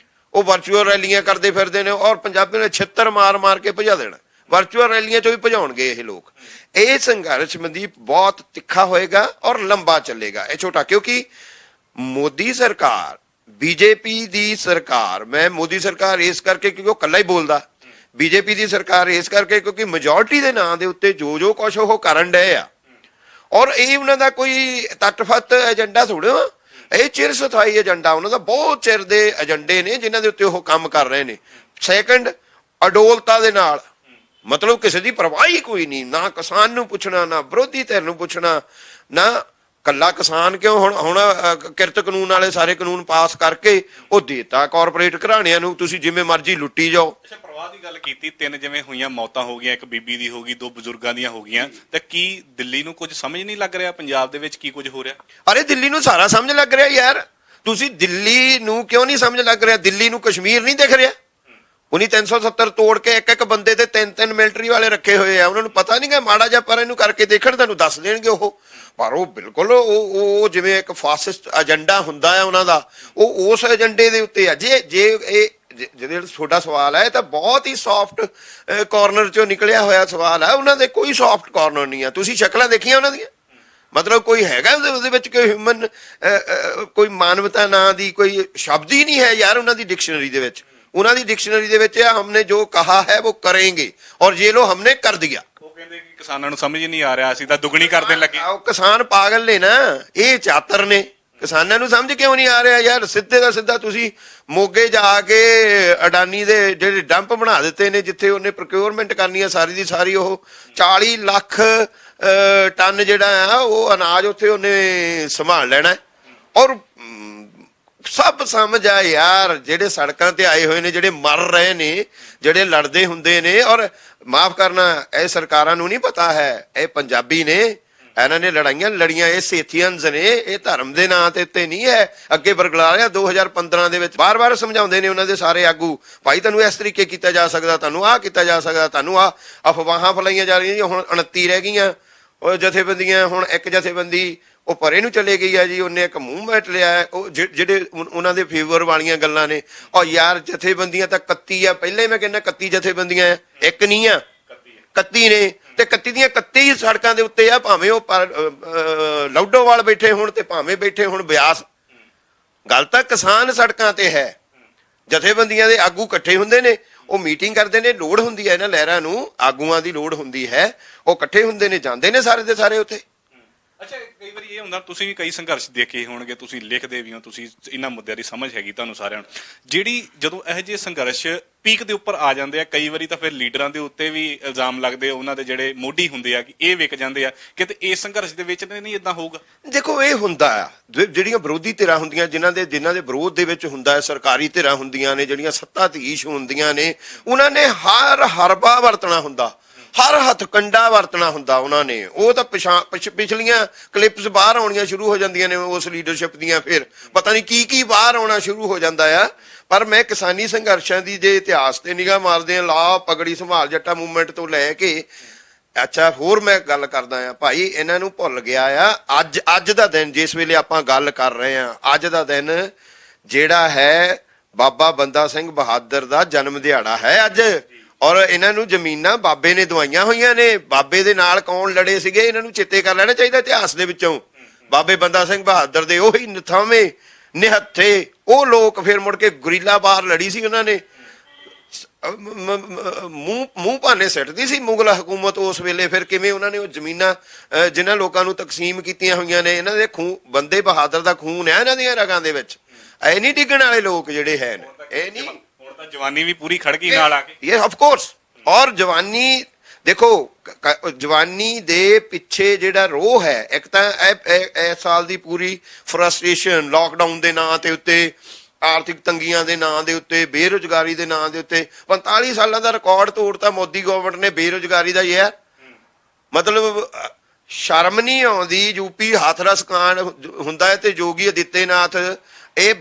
ਉਹ ਵਰਚੁਅਲ ਰੈਲੀਆਂ ਕਰਦੇ ਫਿਰਦੇ ਨੇ, ਔਰ ਪੰਜਾਬੀ ਨੇ ਛਿੱਤਰ ਮਾਰ ਕੇ ਭਜਾ ਦੇਣਾ। ਵਰਚੁਅਲ ਰੈਲੀਆਂ 'ਚੋਂ ਵੀ ਭਜਾਉਣਗੇ ਇਹ ਲੋਕ। ਇਹ ਸੰਘਰਸ਼ ਮਨਦੀਪ ਬਹੁਤ ਤਿੱਖਾ ਹੋਏਗਾ ਔਰ ਲੰਬਾ ਚੱਲੇਗਾ, ਇਹ ਛੋਟਾ। ਕਿਉਂਕਿ ਮੋਦੀ ਸਰਕਾਰ, ਬੀਜੇਪੀ ਦੀ ਸਰਕਾਰ, ਮੈਂ ਮੋਦੀ ਸਰਕਾਰ ਇਸ ਕਰਕੇ ਕਿਉਂਕਿ ਉਹ ਇਕੱਲਾ ਹੀ ਬੋਲਦਾ, ਬੀਜੇਪੀ ਦੀ ਸਰਕਾਰ ਇਸ ਕਰਕੇ ਕਿਉਂਕਿ ਮੈਜੋਰਟੀ ਦੇ ਨਾਂ ਦੇ ਉੱਤੇ ਜੋ ਕੁਛ ਉਹ ਕਰਨ ਡਏ ਆ, ਔਰ ਇਹ ਉਹਨਾਂ ਦਾ ਕੋਈ ਤੱਟਫੱਤ ਏਜੰਡਾ ਥੋੜ੍ਹਾ, ਇਹ ਚਿਰ ਸਥਾਈ ਏਜੰਡਾ ਉਹਨਾਂ ਦਾ, ਬਹੁਤ ਚਿਰ ਦੇ ਏਜੰਡੇ ਨੇ ਜਿਨ੍ਹਾਂ ਦੇ ਉੱਤੇ ਉਹ ਕੰਮ ਕਰ ਰਹੇ ਨੇ। ਸੈਕੰਡ, ਅਡੋਲਤਾ ਦੇ ਨਾਲ, ਮਤਲਬ ਕਿਸੇ ਦੀ ਪਰਵਾਹ ਹੀ ਕੋਈ ਨਹੀਂ, ਨਾ ਕਿਸਾਨ ਨੂੰ ਪੁੱਛਣਾ, ਨਾ ਵਿਰੋਧੀ ਧਿਰ ਨੂੰ ਪੁੱਛਣਾ, ਨਾ ਕੱਲਾ ਕਿਸਾਨ ਕਿਉਂ। ਹੁਣ ਕਿਰਤ ਕਾਨੂੰਨ ਵਾਲੇ ਸਾਰੇ ਕਾਨੂੰਨ ਪਾਸ ਕਰਕੇ ਉਹ ਦੇਤਾ ਕਾਰਪੋਰੇਟ ਘਰਾਣਿਆਂ ਨੂੰ, ਤੁਸੀਂ ਜਿਵੇਂ ਮਰਜ਼ੀ ਲੁੱਟੀ ਜਾਓ। ਪਰਵਾਹ ਦੀ ਗੱਲ ਕੀਤੀ, 3 ਜਿਵੇਂ ਹੋਈਆਂ ਮੌਤਾਂ ਹੋ ਗਈਆਂ, ਇੱਕ ਬੀਬੀ ਦੀ ਹੋ ਗਈ, 2 ਬਜ਼ੁਰਗਾਂ ਦੀਆਂ ਹੋ ਗਈਆਂ, ਤੇ ਕੀ ਦਿੱਲੀ ਨੂੰ ਕੁਝ ਸਮਝ ਨਹੀਂ ਲੱਗ ਰਿਹਾ ਪੰਜਾਬ ਦੇ ਵਿੱਚ ਕੀ ਕੁਝ ਹੋ ਰਿਹਾ? ਅਰੇ ਦਿੱਲੀ ਨੂੰ ਸਾਰਾ ਸਮਝ ਲੱਗ ਰਿਹਾ ਯਾਰ। ਤੁਸੀਂ ਦਿੱਲੀ ਨੂੰ ਕਿਉਂ ਨਹੀਂ ਸਮਝ ਲੱਗ ਰਿਹਾ? ਦਿੱਲੀ ਨੂੰ ਕਸ਼ਮੀਰ ਨਹੀਂ ਦਿਖ ਰਿਹਾ? ਉਹਨੀ 370 ਤੋੜ ਕੇ ਇੱਕ ਬੰਦੇ ਤੇ 3 ਮਿਲਟਰੀ ਵਾਲੇ ਰੱਖੇ ਹੋਏ ਆ। ਉਹਨਾਂ ਨੂੰ ਪਤਾ ਨਹੀਂ ਗਾ, ਮਾੜਾ ਜਿਹਾ ਪਰ ਇਹਨੂੰ ਕਰਕੇ ਦੇਖਣ, ਤੁਹਾਨੂੰ ਦੱਸ ਦੇਣਗੇ ਉਹ। ਪਰ ਉਹ ਬਿਲਕੁਲ ਉਹ ਜਿਵੇਂ ਇੱਕ ਫਾਸਿਸਟ ਏਜੰਡਾ ਹੁੰਦਾ ਹੈ ਉਹਨਾਂ ਦਾ, ਉਹ ਉਸ ਏਜੰਡੇ ਦੇ ਉੱਤੇ ਆ। ਜੇ ਜਿਹੜਾ ਤੁਹਾਡਾ ਸਵਾਲ ਹੈ ਇਹ ਤਾਂ ਬਹੁਤ ਹੀ ਸੌਫਟ ਕਾਰਨਰ 'ਚੋਂ ਨਿਕਲਿਆ ਹੋਇਆ ਸਵਾਲ ਹੈ। ਉਹਨਾਂ ਦੇ ਕੋਈ ਸੌਫਟ ਕਾਰਨਰ ਨਹੀਂ ਆ। ਤੁਸੀਂ ਸ਼ਕਲਾਂ ਦੇਖੀਆਂ ਉਹਨਾਂ ਦੀਆਂ? ਮਤਲਬ ਕੋਈ ਹੈਗਾ ਉਹਦੇ ਵਿੱਚ ਕੋਈ ਹਿਊਮਨ, ਕੋਈ ਮਾਨਵਤਾ ਨਾਂ ਦੀ ਕੋਈ ਸ਼ਬਦ ਹੀ ਨਹੀਂ ਹੈ ਯਾਰ ਉਹਨਾਂ ਦੀ ਡਿਕਸ਼ਨਰੀ ਦੇ ਵਿੱਚ। ਉਹਨਾਂ ਦੀ ਡਿਕਸ਼ਨਰੀ ਦੇ ਵਿੱਚ ਹਮਨੇ ਜੋ ਕਹਾ ਹੈ ਉਹ ਕरेंगे, ਔਰ ਜੇ ਲੋ ਹਮਨੇ ਕਰ ਦਿਆ। ਉਹ ਕਹਿੰਦੇ ਕਿ ਕਿਸਾਨਾਂ ਨੂੰ ਸਮਝ ਹੀ ਨਹੀਂ ਆ ਰਿਹਾ, ਅਸੀਂ ਤਾਂ ਦੁੱਗਣੀ ਕਰ ਦੇਣ ਲੱਗੇ। ਉਹ ਕਿਸਾਨ ਪਾਗਲ ਨੇ ਨਾ, ਇਹ ਚਾਤਰ ਨੇ। ਕਿਸਾਨਾਂ ਨੂੰ ਸਮਝ ਕਿਉਂ ਨਹੀਂ ਆ ਰਿਹਾ ਯਾਰ? ਸਿੱਧੇ ਦਾ ਸਿੱਧਾ ਤੁਸੀਂ ਮੋਗੇ ਜਾ ਕੇ ਅਡਾਨੀ ਦੇ ਜਿਹੜੇ ਡੰਪ ਬਣਾ ਦਿੱਤੇ ਨੇ, ਜਿੱਥੇ ਉਹਨੇ ਪ੍ਰੋਕਿਉਰਮੈਂਟ ਕਰਨੀ ਆ ਸਾਰੀ ਦੀ ਸਾਰੀ, ਉਹ 40 ਲੱਖ ਟਨ ਜਿਹੜਾ ਆ ਉਹ ਅਨਾਜ ਉੱਥੇ ਉਹਨੇ ਸੰਭਾਲ ਲੈਣਾ। ਔਰ ਸਭ ਸਮਝ ਆ ਯਾਰ, ਜਿਹੜੇ ਸੜਕਾਂ ਤੇ ਆਏ ਹੋਏ ਨੇ, ਜਿਹੜੇ ਮਰ ਰਹੇ ਨੇ, ਜਿਹੜੇ ਲੜਦੇ ਹੁੰਦੇ ਨੇ। ਔਰ ਮਾਫ ਕਰਨਾ, ਇਹ ਸਰਕਾਰਾਂ ਨੂੰ ਨਹੀਂ ਪਤਾ ਹੈ, ਇਹ ਪੰਜਾਬੀ ਨੇ। ਇਹਨਾਂ ਨੇ ਲੜਾਈਆਂ ਲੜੀਆਂ, ਇਹ ਸੇਥੀਅਨਸ ਨੇ, ਇਹ ਧਰਮ ਦੇ ਨਾਂ ਤੇ ਉੱਤੇ ਨਹੀਂ ਹੈ। ਅੱਗੇ ਬਰਗਲਾਰਿਆ 2015 ਦੇ ਵਿੱਚ ਬਾਰ-ਬਾਰ ਸਮਝਾਉਂਦੇ ਨੇ ਉਹਨਾਂ ਦੇ ਸਾਰੇ ਆਗੂ, ਭਾਈ ਤੁਹਾਨੂੰ ਇਸ ਤਰੀਕੇ ਕੀਤਾ ਜਾ ਸਕਦਾ, ਤੁਹਾਨੂੰ ਆਹ ਕੀਤਾ ਜਾ ਸਕਦਾ, ਤੁਹਾਨੂੰ ਆਹ ਅਫਵਾਹਾਂ ਫੈਲਾਈਆਂ ਜਾ ਰਹੀਆਂ ਜੀ। ਹੁਣ 29 ਰਹਿ ਗਈਆਂ ਉਹ ਜਥੇਬੰਦੀਆਂ, ਹੁਣ ਇੱਕ ਜਥੇਬੰਦੀ ਉਹ ਪਰੇ ਨੂੰ ਚਲੇ ਗਈ ਹੈ ਜੀ, ਉਹਨੇ ਇੱਕ ਮੂਵਮੈਂਟ ਲਿਆ ਹੈ। ਉਹ ਜਿਹੜੇ ਉਹਨਾਂ ਦੇ ਫੇਵਰ ਵਾਲੀਆਂ ਗੱਲਾਂ ਨੇ, ਉਹ ਯਾਰ ਜਥੇਬੰਦੀਆਂ ਤਾਂ 31 ਆ, ਪਹਿਲੇ ਮੈਂ ਕਹਿੰਦਾ 31 ਜਥੇਬੰਦੀਆਂ ਆ, ਇੱਕ ਨਹੀਂ ਆ, 31 ਨੇ, ਤੇ 31 ਦੀਆਂ 31 ਹੀ ਸੜਕਾਂ ਦੇ ਉੱਤੇ ਆ, ਭਾਵੇਂ ਉਹ ਲੌਡੋਵਾਲ ਬੈਠੇ ਹੋਣ ਤੇ ਭਾਵੇਂ ਬੈਠੇ ਹੋਣ ਬਿਆਸ। ਗੱਲ ਤਾਂ ਕਿਸਾਨ ਸੜਕਾਂ ਤੇ ਹੈ। ਜਥੇਬੰਦੀਆਂ ਦੇ ਆਗੂ ਇਕੱਠੇ ਹੁੰਦੇ ਨੇ, ਉਹ ਮੀਟਿੰਗ ਕਰਦੇ ਨੇ, ਲੋੜ ਹੁੰਦੀ ਹੈ ਇਹਨਾਂ ਲਹਿਰਾਂ ਨੂੰ, ਆਗੂਆਂ ਦੀ ਲੋੜ ਹੁੰਦੀ ਹੈ, ਉਹ ਇਕੱਠੇ ਹੁੰਦੇ ਨੇ, ਜਾਂਦੇ ਨੇ ਸਾਰੇ ਦੇ ਸਾਰੇ ਉੱਥੇ। ਅੱਛਾ, ਕਈ ਵਾਰੀ ਇਹ ਹੁੰਦਾ, ਤੁਸੀਂ ਵੀ ਕਈ ਸੰਘਰਸ਼ ਦੇਖੇ ਹੋਣਗੇ, ਤੁਸੀਂ ਲਿਖਦੇ ਵੀ ਹੋ, ਤੁਸੀਂ ਇਹਨਾਂ ਮੁੱਦਿਆਂ ਦੀ ਸਮਝ ਹੈਗੀ ਤੁਹਾਨੂੰ ਸਾਰਿਆਂ ਨੂੰ। ਜਿਹੜੀ ਜਦੋਂ ਇਹੋ ਜਿਹੇ ਸੰਘਰਸ਼ ਪੀਕ ਦੇ ਉੱਪਰ ਆ ਜਾਂਦੇ ਆ, ਕਈ ਵਾਰੀ ਤਾਂ ਫਿਰ ਲੀਡਰਾਂ ਦੇ ਉੱਤੇ ਵੀ ਇਲਜ਼ਾਮ ਲੱਗਦੇ, ਉਹਨਾਂ ਦੇ ਜਿਹੜੇ ਮੋਢੀ ਹੁੰਦੇ ਆ ਕਿ ਇਹ ਵਿਕ ਜਾਂਦੇ ਆ, ਕਿਤੇ ਇਸ ਸੰਘਰਸ਼ ਦੇ ਵਿੱਚ ਨਹੀਂ ਇਦਾਂ ਹੋਊਗਾ? ਦੇਖੋ, ਇਹ ਹੁੰਦਾ ਆ, ਜਿਹੜੀਆਂ ਵਿਰੋਧੀ ਧਿਰਾਂ ਹੁੰਦੀਆਂ, ਜਿਨ੍ਹਾਂ ਦੇ ਵਿਰੋਧ ਦੇ ਵਿੱਚ ਹੁੰਦਾ ਹੈ, ਸਰਕਾਰੀ ਧਿਰਾਂ ਹੁੰਦੀਆਂ ਨੇ, ਜਿਹੜੀਆਂ ਸੱਤਾਧੀਸ਼ ਹੁੰਦੀਆਂ ਨੇ, ਉਹਨਾਂ ਨੇ ਹਰ ਹਰਬਾ ਵਰਤਣਾ ਹੁੰਦਾ, ਹਰ ਹੱਥਕੰਡਾ ਵਰਤਣਾ ਹੁੰਦਾ ਉਹਨਾਂ ਨੇ। ਉਹ ਤਾਂ ਪਿਛਲੀਆਂ ਕਲਿੱਪਸ ਬਾਹਰ ਆਉਣੀਆਂ ਸ਼ੁਰੂ ਹੋ ਜਾਂਦੀਆਂ ਨੇ ਉਸ ਲੀਡਰਸ਼ਿਪ ਦੀਆਂ, ਫਿਰ ਪਤਾ ਨਹੀਂ ਕੀ ਬਾਹਰ ਆਉਣਾ ਸ਼ੁਰੂ ਹੋ ਜਾਂਦਾ ਆ। ਪਰ ਮੈਂ ਕਿਸਾਨੀ ਸੰਘਰਸ਼ਾਂ ਦੀ ਜੇ ਇਤਿਹਾਸ ਤੇ ਨਿਗਾਹ ਮਾਰਦੇ ਆ, ਲਾ ਪਗੜੀ ਸੰਭਾਲ ਜੱਟਾ ਮੂਵਮੈਂਟ ਤੋਂ ਲੈ ਕੇ, ਅੱਛਾ ਹੋਰ ਮੈਂ ਗੱਲ ਕਰਦਾ ਆ ਭਾਈ, ਇਹਨਾਂ ਨੂੰ ਭੁੱਲ ਗਿਆ ਆ ਅੱਜ ਦਾ ਦਿਨ, ਜਿਸ ਵੇਲੇ ਆਪਾਂ ਗੱਲ ਕਰ ਰਹੇ ਆ, ਅੱਜ ਦਾ ਦਿਨ ਜਿਹੜਾ ਹੈ ਬਾਬਾ ਬੰਦਾ ਸਿੰਘ ਬਹਾਦਰ ਦਾ ਜਨਮ ਦਿਹਾੜਾ ਹੈ ਅੱਜ। ਔਰ ਇਹਨਾਂ ਨੂੰ ਜ਼ਮੀਨਾਂ ਬਾਬੇ ਨੇ ਦਵਾਈਆਂ ਹੋਈਆਂ ਨੇ। ਬਾਬੇ ਦੇ ਨਾਲ ਕੌਣ ਲੜੇ ਸੀਗੇ, ਇਹਨਾਂ ਨੂੰ ਚੇਤੇ ਕਰ ਲੈਣਾ ਚਾਹੀਦਾ ਇਤਿਹਾਸ ਦੇ ਵਿੱਚੋਂ। ਬਾਬੇ ਬੰਦਾ ਸਿੰਘ ਬਹਾਦਰ ਦੇ ਉਹੀ ਨਿਥਾਵੇਂ ਨਿਹੱਥੇ ਉਹ ਲੋਕ, ਫਿਰ ਮੁੜ ਕੇ ਗੁਰੀਲਾ ਬਾਹਰ ਲੜੀ ਸੀ ਉਹਨਾਂ ਨੇ, ਮੂੰਹ ਭਾਨੇ ਸਿੱਟਦੀ ਸੀ ਮੁਗਲ ਹਕੂਮਤ ਉਸ ਵੇਲੇ। ਫਿਰ ਕਿਵੇਂ ਉਹਨਾਂ ਨੇ ਉਹ ਜ਼ਮੀਨਾਂ ਜਿਨ੍ਹਾਂ ਲੋਕਾਂ ਨੂੰ ਤਕਸੀਮ ਕੀਤੀਆਂ ਹੋਈਆਂ ਨੇ, ਇਹਨਾਂ ਦੇ ਖੂਨ, ਬੰਦੇ ਬਹਾਦਰ ਦਾ ਖੂਨ ਹੈ ਇਹਨਾਂ ਦੀਆਂ ਰਗਾਂ ਦੇ ਵਿੱਚ। ਇਹ ਨਹੀਂ ਡਿੱਗਣ ਵਾਲੇ ਲੋਕ ਜਿਹੜੇ ਹੈ, ਇਹ ਨਹੀਂ। ਤਾਂ ਜਵਾਨੀ ਵੀ ਪੂਰੀ ਖੜਕੀ ਨਾਲ ਆ ਕੇ, ਇਹ ਆਫ ਕੋਰਸ। ਔਰ ਜਵਾਨੀ ਦੇਖੋ, ਜਵਾਨੀ ਦੇ ਪਿੱਛੇ ਜਿਹੜਾ ਰੋਹ ਹੈ, ਇੱਕ ਤਾਂ ਇਹ ਸਾਲ ਦੀ ਪੂਰੀ ਫਰਸਟ੍ਰੇਸ਼ਨ, ਲਾਕਡਾਊਨ ਦੇ ਨਾਂ ਤੇ ਉੱਤੇ, ਆਰਥਿਕ ਤੰਗੀਆਂ ਦੇ ਨਾਂ ਦੇ ਉੱਤੇ, ਬੇਰੁਜ਼ਗਾਰੀ ਦੇ ਨਾਂ ਦੇ ਉੱਤੇ 45 ਸਾਲਾਂ ਦਾ ਰਿਕਾਰਡ ਤੋੜਤਾ ਮੋਦੀ ਗਵਰਨਮੈਂਟ ਨੇ ਬੇਰੁਜ਼ਗਾਰੀ ਦਾ। ਯਾਰ ਮਤਲਬ ਸ਼ਰਮ ਨਹੀਂ ਆਉਂਦੀ। ਯੂਪੀ ਹਾਥਰਸ ਕਾਂਡ ਹੁੰਦਾ ਹੈ ਤੇ ਯੋਗੀ ਆਦਿੱਤਿਆਨਾਥ, ਇਹ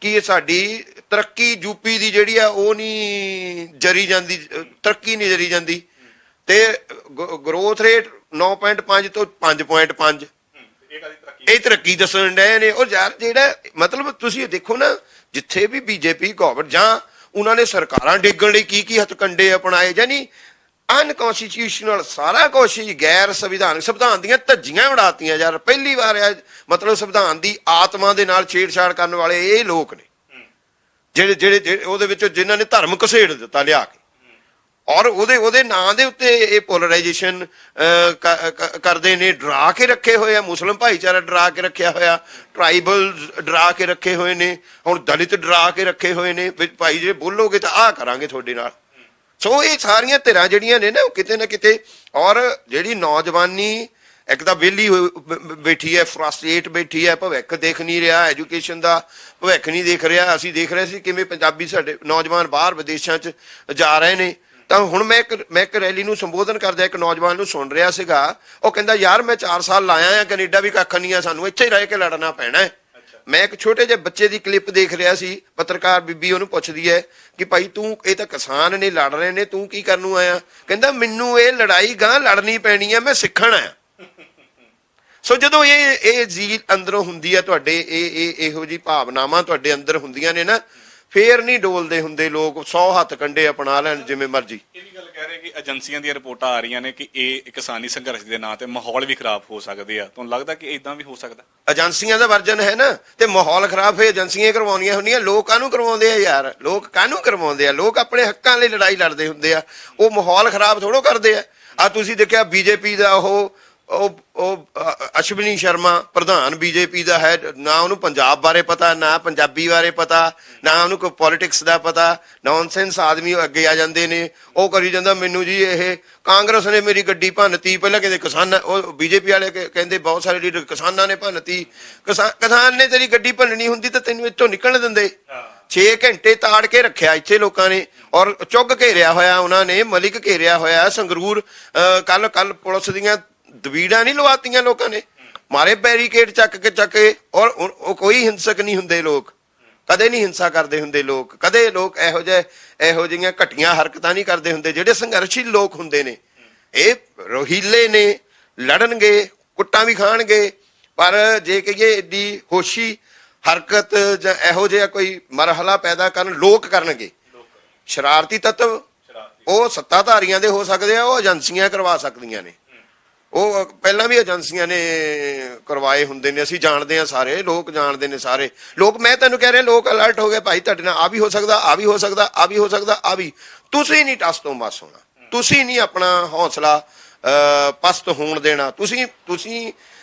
ਕਿ ਸਾਡੀ ਤਰੱਕੀ ਯੂਪੀ ਦੀ ਜਿਹੜੀ ਆ ਉਹ ਨਹੀਂ ਜਰੀ ਜਾਂਦੀ, ਤਰੱਕੀ ਨਹੀਂ ਜਰੀ ਜਾਂਦੀ, ਤੇ ਗਰੋਥ ਰੇਟ 9.5 ਤੋਂ 5.5 ਇਹ ਤਰੱਕੀ ਦੱਸਣ ਡਏ ਨੇ। ਉਹ ਯਾਰ ਜਿਹੜਾ ਮਤਲਬ ਤੁਸੀਂ ਦੇਖੋ ਨਾ, ਜਿੱਥੇ ਵੀ ਬੀਜੇਪੀ ਗਵਰਨਮੈਂਟ ਜਾਂ ਉਹਨਾਂ ਨੇ ਸਰਕਾਰਾਂ ਡੇਗਣ ਲਈ ਕੀ ਹੱਥਕੰਡੇ ਅਪਣਾਏ, ਜਾਨੀ ਅਨਕਨਸਟੀਟਿਊਸ਼ਨਲ ਸਾਰਾ ਕੁਛ ਹੀ, ਗੈਰ ਸੰਵਿਧਾਨ ਦੀਆਂ ਧੱਜੀਆਂ ਉਡਾਤੀਆਂ ਯਾਰ। ਪਹਿਲੀ ਵਾਰ ਮਤਲਬ ਸੰਵਿਧਾਨ ਦੀ ਆਤਮਾ ਦੇ ਨਾਲ ਛੇੜਛਾੜ ਕਰਨ ਵਾਲੇ ਇਹ ਲੋਕ ਨੇ, ਜਿਹੜੇ ਉਹਦੇ ਵਿੱਚ ਜਿਨ੍ਹਾਂ ਨੇ ਧਰਮ ਘਸੇੜ ਦਿੱਤਾ ਲਿਆ ਕੇ, ਔਰ ਉਹਦੇ ਨਾਂ ਦੇ ਉੱਤੇ ਇਹ ਪੋਲਰਾਈਜੇਸ਼ਨ ਕਰਦੇ ਨੇ, ਡਰਾ ਕੇ ਰੱਖੇ ਹੋਏ ਆ। ਮੁਸਲਿਮ ਭਾਈਚਾਰਾ ਡਰਾ ਕੇ ਰੱਖਿਆ ਹੋਇਆ, ਟਰਾਈਬਲ ਡਰਾ ਕੇ ਰੱਖੇ ਹੋਏ ਨੇ, ਹੁਣ ਦਲਿਤ ਡਰਾ ਕੇ ਰੱਖੇ ਹੋਏ ਨੇ, ਭਾਈ ਜੇ ਬੋਲੋਗੇ ਤਾਂ ਆਹ ਕਰਾਂਗੇ ਤੁਹਾਡੇ ਨਾਲ। ਸੋ ਇਹ ਸਾਰੀਆਂ ਧਿਰਾਂ ਜਿਹੜੀਆਂ ਨੇ ਨਾ, ਉਹ ਕਿਤੇ ਨਾ ਕਿਤੇ, ਔਰ ਜਿਹੜੀ ਨੌਜਵਾਨੀ ਇੱਕ ਤਾਂ ਵਿਹਲੀ ਬੈਠੀ ਹੈ, ਫਰਸਟ੍ਰੇਟ ਬੈਠੀ ਹੈ, ਭਵਿੱਖ ਦੇਖ ਨਹੀਂ ਰਿਹਾ, ਐਜੂਕੇਸ਼ਨ ਦਾ ਭਵਿੱਖ ਨਹੀਂ ਦੇਖ ਰਿਹਾ। ਅਸੀਂ ਦੇਖ ਰਹੇ ਸੀ ਕਿਵੇਂ ਪੰਜਾਬੀ ਸਾਡੇ ਨੌਜਵਾਨ ਬਾਹਰ ਵਿਦੇਸ਼ਾਂ 'ਚ ਜਾ ਰਹੇ ਨੇ। ਤਾਂ ਹੁਣ ਮੈਂ ਇੱਕ ਰੈਲੀ ਨੂੰ ਸੰਬੋਧਨ ਕਰਦਾ ਇੱਕ ਨੌਜਵਾਨ ਨੂੰ ਸੁਣ ਰਿਹਾ ਸੀਗਾ, ਉਹ ਕਹਿੰਦਾ ਯਾਰ ਮੈਂ 4 ਸਾਲ ਲਾਇਆ ਆ ਕੈਨੇਡਾ, ਵੀ ਕੱਖ ਨਹੀਂ ਆ, ਸਾਨੂੰ ਇੱਥੇ ਹੀ ਰਹਿ ਕੇ ਲੜਨਾ ਪੈਣਾ ਹੈ। ਮੈਂ ਇੱਕ ਛੋਟੇ ਜਿਹੇ ਬੱਚੇ ਦੀ ਕਲਿੱਪ ਦੇਖ ਰਿਹਾ ਸੀ, ਪੱਤਰਕਾਰ ਬੀਬੀ ਉਹਨੂੰ ਪੁੱਛਦੀ ਹੈ ਕਿ ਭਾਈ ਤੂੰ, ਇਹ ਤਾਂ ਕਿਸਾਨ ਨੇ ਲੜ ਰਹੇ ਨੇ, ਤੂੰ ਕੀ ਕਰਨ ਨੂੰ ਆਇਆ? ਕਹਿੰਦਾ ਮੈਨੂੰ ਇਹ ਲੜਾਈ ਗਾਂ ਲੜਨੀ ਪੈਣੀ ਹੈ, ਮੈਂ ਸਿੱਖਣ ਆਇਆ। ਸੋ ਜਦੋਂ ਇਹ ਜ਼ੀਲ ਅੰਦਰੋਂ ਹੁੰਦੀ ਹੈ ਤੁਹਾਡੇ, ਇਹੋ ਜਿਹੀ ਭਾਵਨਾਵਾਂ ਤੁਹਾਡੇ ਅੰਦਰ ਹੁੰਦੀਆਂ ਨੇ ਨਾ, ਫੇਰ ਨਹੀਂ ਡੋਲਦੇ ਹੁੰਦੇ ਲੋਕ, 100 ਹੱਥ ਕੰਡੇ ਅਪਣਾ ਲੈਣ ਜਿਵੇਂ ਮਰਜ਼ੀ। ਇਹ ਵੀ ਗੱਲ ਕਹਿ ਰਹੇ ਕਿ ਏਜੰਸੀਆਂ ਦੀਆਂ ਰਿਪੋਰਟਾਂ ਆ ਰਹੀਆਂ ਨੇ ਕਿ ਇਹ ਕਿਸਾਨੀ ਸੰਘਰਸ਼ ਦੇ ਨਾਂ ਤੇ ਮਾਹੌਲ ਵੀ ਖਰਾਬ ਹੋ ਸਕਦੇ ਆ। ਤੁਹਾਨੂੰ ਲੱਗਦਾ ਕਿ ਇਦਾਂ ਵੀ ਹੋ ਸਕਦਾ? ਏਜੰਸੀਆਂ ਦਾ ਵਰਜਨ ਹੈ ਨਾ, ਤੇ ਮਾਹੌਲ ਖਰਾਬ ਫੇ ਏਜੰਸੀਆਂ ਕਰਵਾਉਣੀਆਂ ਹੁੰਦੀਆਂ। ਲੋਕ ਕਾਹਨੂੰ ਕਰਵਾਉਂਦੇ ਆ ਯਾਰ? ਲੋਕ ਕਾਹਨੂੰ ਕਰਵਾਉਂਦੇ ਆ? ਲੋਕ ਆਪਣੇ ਹੱਕਾਂ ਲਈ ਲੜਾਈ ਲੜਦੇ ਹੁੰਦੇ ਆ, ਉਹ ਮਾਹੌਲ ਖਰਾਬ ਥੋੜੋ ਕਰਦੇ ਆ। ਤੁਸੀਂ ਦੇਖਿਆ ਬੀਜੇਪੀ ਦਾ ਉਹ ਅਸ਼ਵਨੀ ਸ਼ਰਮਾ ਪ੍ਰਧਾਨ ਬੀਜੇਪੀ ਦਾ ਹੈ, ਨਾ ਉਹਨੂੰ ਪੰਜਾਬ ਬਾਰੇ ਪਤਾ, ਨਾ ਪੰਜਾਬੀ ਬਾਰੇ ਪਤਾ, ਨਾ ਉਹਨੂੰ ਕੋਈ ਪੋਲੀਟਿਕਸ ਦਾ ਪਤਾ। ਨੌਨਸੈਂਸ ਆਦਮੀ ਅੱਗੇ ਆ ਜਾਂਦੇ ਨੇ, ਉਹ ਕਰੀ ਜਾਂਦਾ ਮੈਨੂੰ ਜੀ ਇਹ ਕਾਂਗਰਸ ਨੇ ਮੇਰੀ ਗੱਡੀ ਭੰਨਤੀ, ਪਹਿਲਾਂ ਕਹਿੰਦੇ ਕਿਸਾਨ, ਉਹ ਬੀਜੇਪੀ ਵਾਲੇ ਕਹਿੰਦੇ ਬਹੁਤ ਸਾਰੇ ਲੀਡਰ ਕਿਸਾਨਾਂ ਨੇ ਭੰਨਤੀ। ਕਿਸਾਨ ਨੇ ਤੇਰੀ ਗੱਡੀ ਭੰਨਣੀ ਹੁੰਦੀ ਤਾਂ ਤੈਨੂੰ ਇੱਥੋਂ ਨਿਕਲਣ ਦਿੰਦੇ? 6 ਘੰਟੇ ਤਾੜ ਕੇ ਰੱਖਿਆ ਇੱਥੇ ਲੋਕਾਂ ਨੇ, ਔਰ ਚੁੱਗ ਘੇਰਿਆ ਹੋਇਆ ਉਹਨਾਂ ਨੇ, ਮਲਿਕ ਘੇਰਿਆ ਹੋਇਆ ਸੰਗਰੂਰ। ਕੱਲ ਪੁਲਿਸ ਦੀਆਂ ਦਵੀੜਾਂ ਨਹੀਂ ਲਵਾਤੀਆਂ ਲੋਕਾਂ ਨੇ, ਮਾਰੇ ਬੈਰੀਕੇਡ ਚੱਕ ਕੇ ਔਰ ਉਹ ਕੋਈ ਹਿੰਸਕ ਨਹੀਂ ਹੁੰਦੇ ਲੋਕ, ਕਦੇ ਨਹੀਂ ਹਿੰਸਾ ਕਰਦੇ ਹੁੰਦੇ ਲੋਕ, ਕਦੇ ਲੋਕ ਇਹੋ ਜਿਹੀਆਂ ਘਟੀਆਂ ਹਰਕਤਾਂ ਨਹੀਂ ਕਰਦੇ ਹੁੰਦੇ। ਜਿਹੜੇ ਸੰਘਰਸ਼ੀ ਲੋਕ ਹੁੰਦੇ ਨੇ ਇਹ ਰੋਹੀਲੇ ਨੇ, ਲੜਨਗੇ, ਕੁੱਟਾਂ ਵੀ ਖਾਣਗੇ, ਪਰ ਜੇ ਕਹੀਏ ਏਡੀ ਹੋਸ਼ੀ ਹਰਕਤ ਜਾਂ ਇਹੋ ਜਿਹਾ ਕੋਈ ਮਰਹਲਾ ਪੈਦਾ ਕਰਨ ਲੋਕ ਕਰਨਗੇ। ਸ਼ਰਾਰਤੀ ਤੱਤਵ ਉਹ ਸੱਤਾਧਾਰੀਆਂ ਦੇ ਹੋ ਸਕਦੇ ਆ, ਉਹ ਏਜੰਸੀਆਂ ਕਰਵਾ ਸਕਦੀਆਂ ਨੇ, ਉਹ ਪਹਿਲਾਂ ਵੀ ਏਜੰਸੀਆਂ ਨੇ ਕਰਵਾਏ ਹੁੰਦੇ ਨੇ, ਅਸੀਂ ਜਾਣਦੇ ਹਾਂ, ਸਾਰੇ ਲੋਕ ਜਾਣਦੇ ਨੇ, ਸਾਰੇ ਲੋਕ। ਮੈਂ ਤੈਨੂੰ ਕਹਿ ਰਿਹਾ ਲੋਕ ਅਲਰਟ ਹੋ ਗਏ, ਭਾਈ ਤੁਹਾਡੇ ਨਾਲ ਆ ਵੀ ਹੋ ਸਕਦਾ, ਆ ਵੀ ਹੋ ਸਕਦਾ, ਆ ਵੀ ਹੋ ਸਕਦਾ, ਆ ਵੀ। ਤੁਸੀਂ ਨਹੀਂ ਟਸ ਤੋਂ ਮਸ ਹੋਣਾ, ਤੁਸੀਂ ਨਹੀਂ ਆਪਣਾ ਹੌਸਲਾ ਪਸਤ ਹੋਣ ਦੇਣਾ। ਤੁਸੀਂ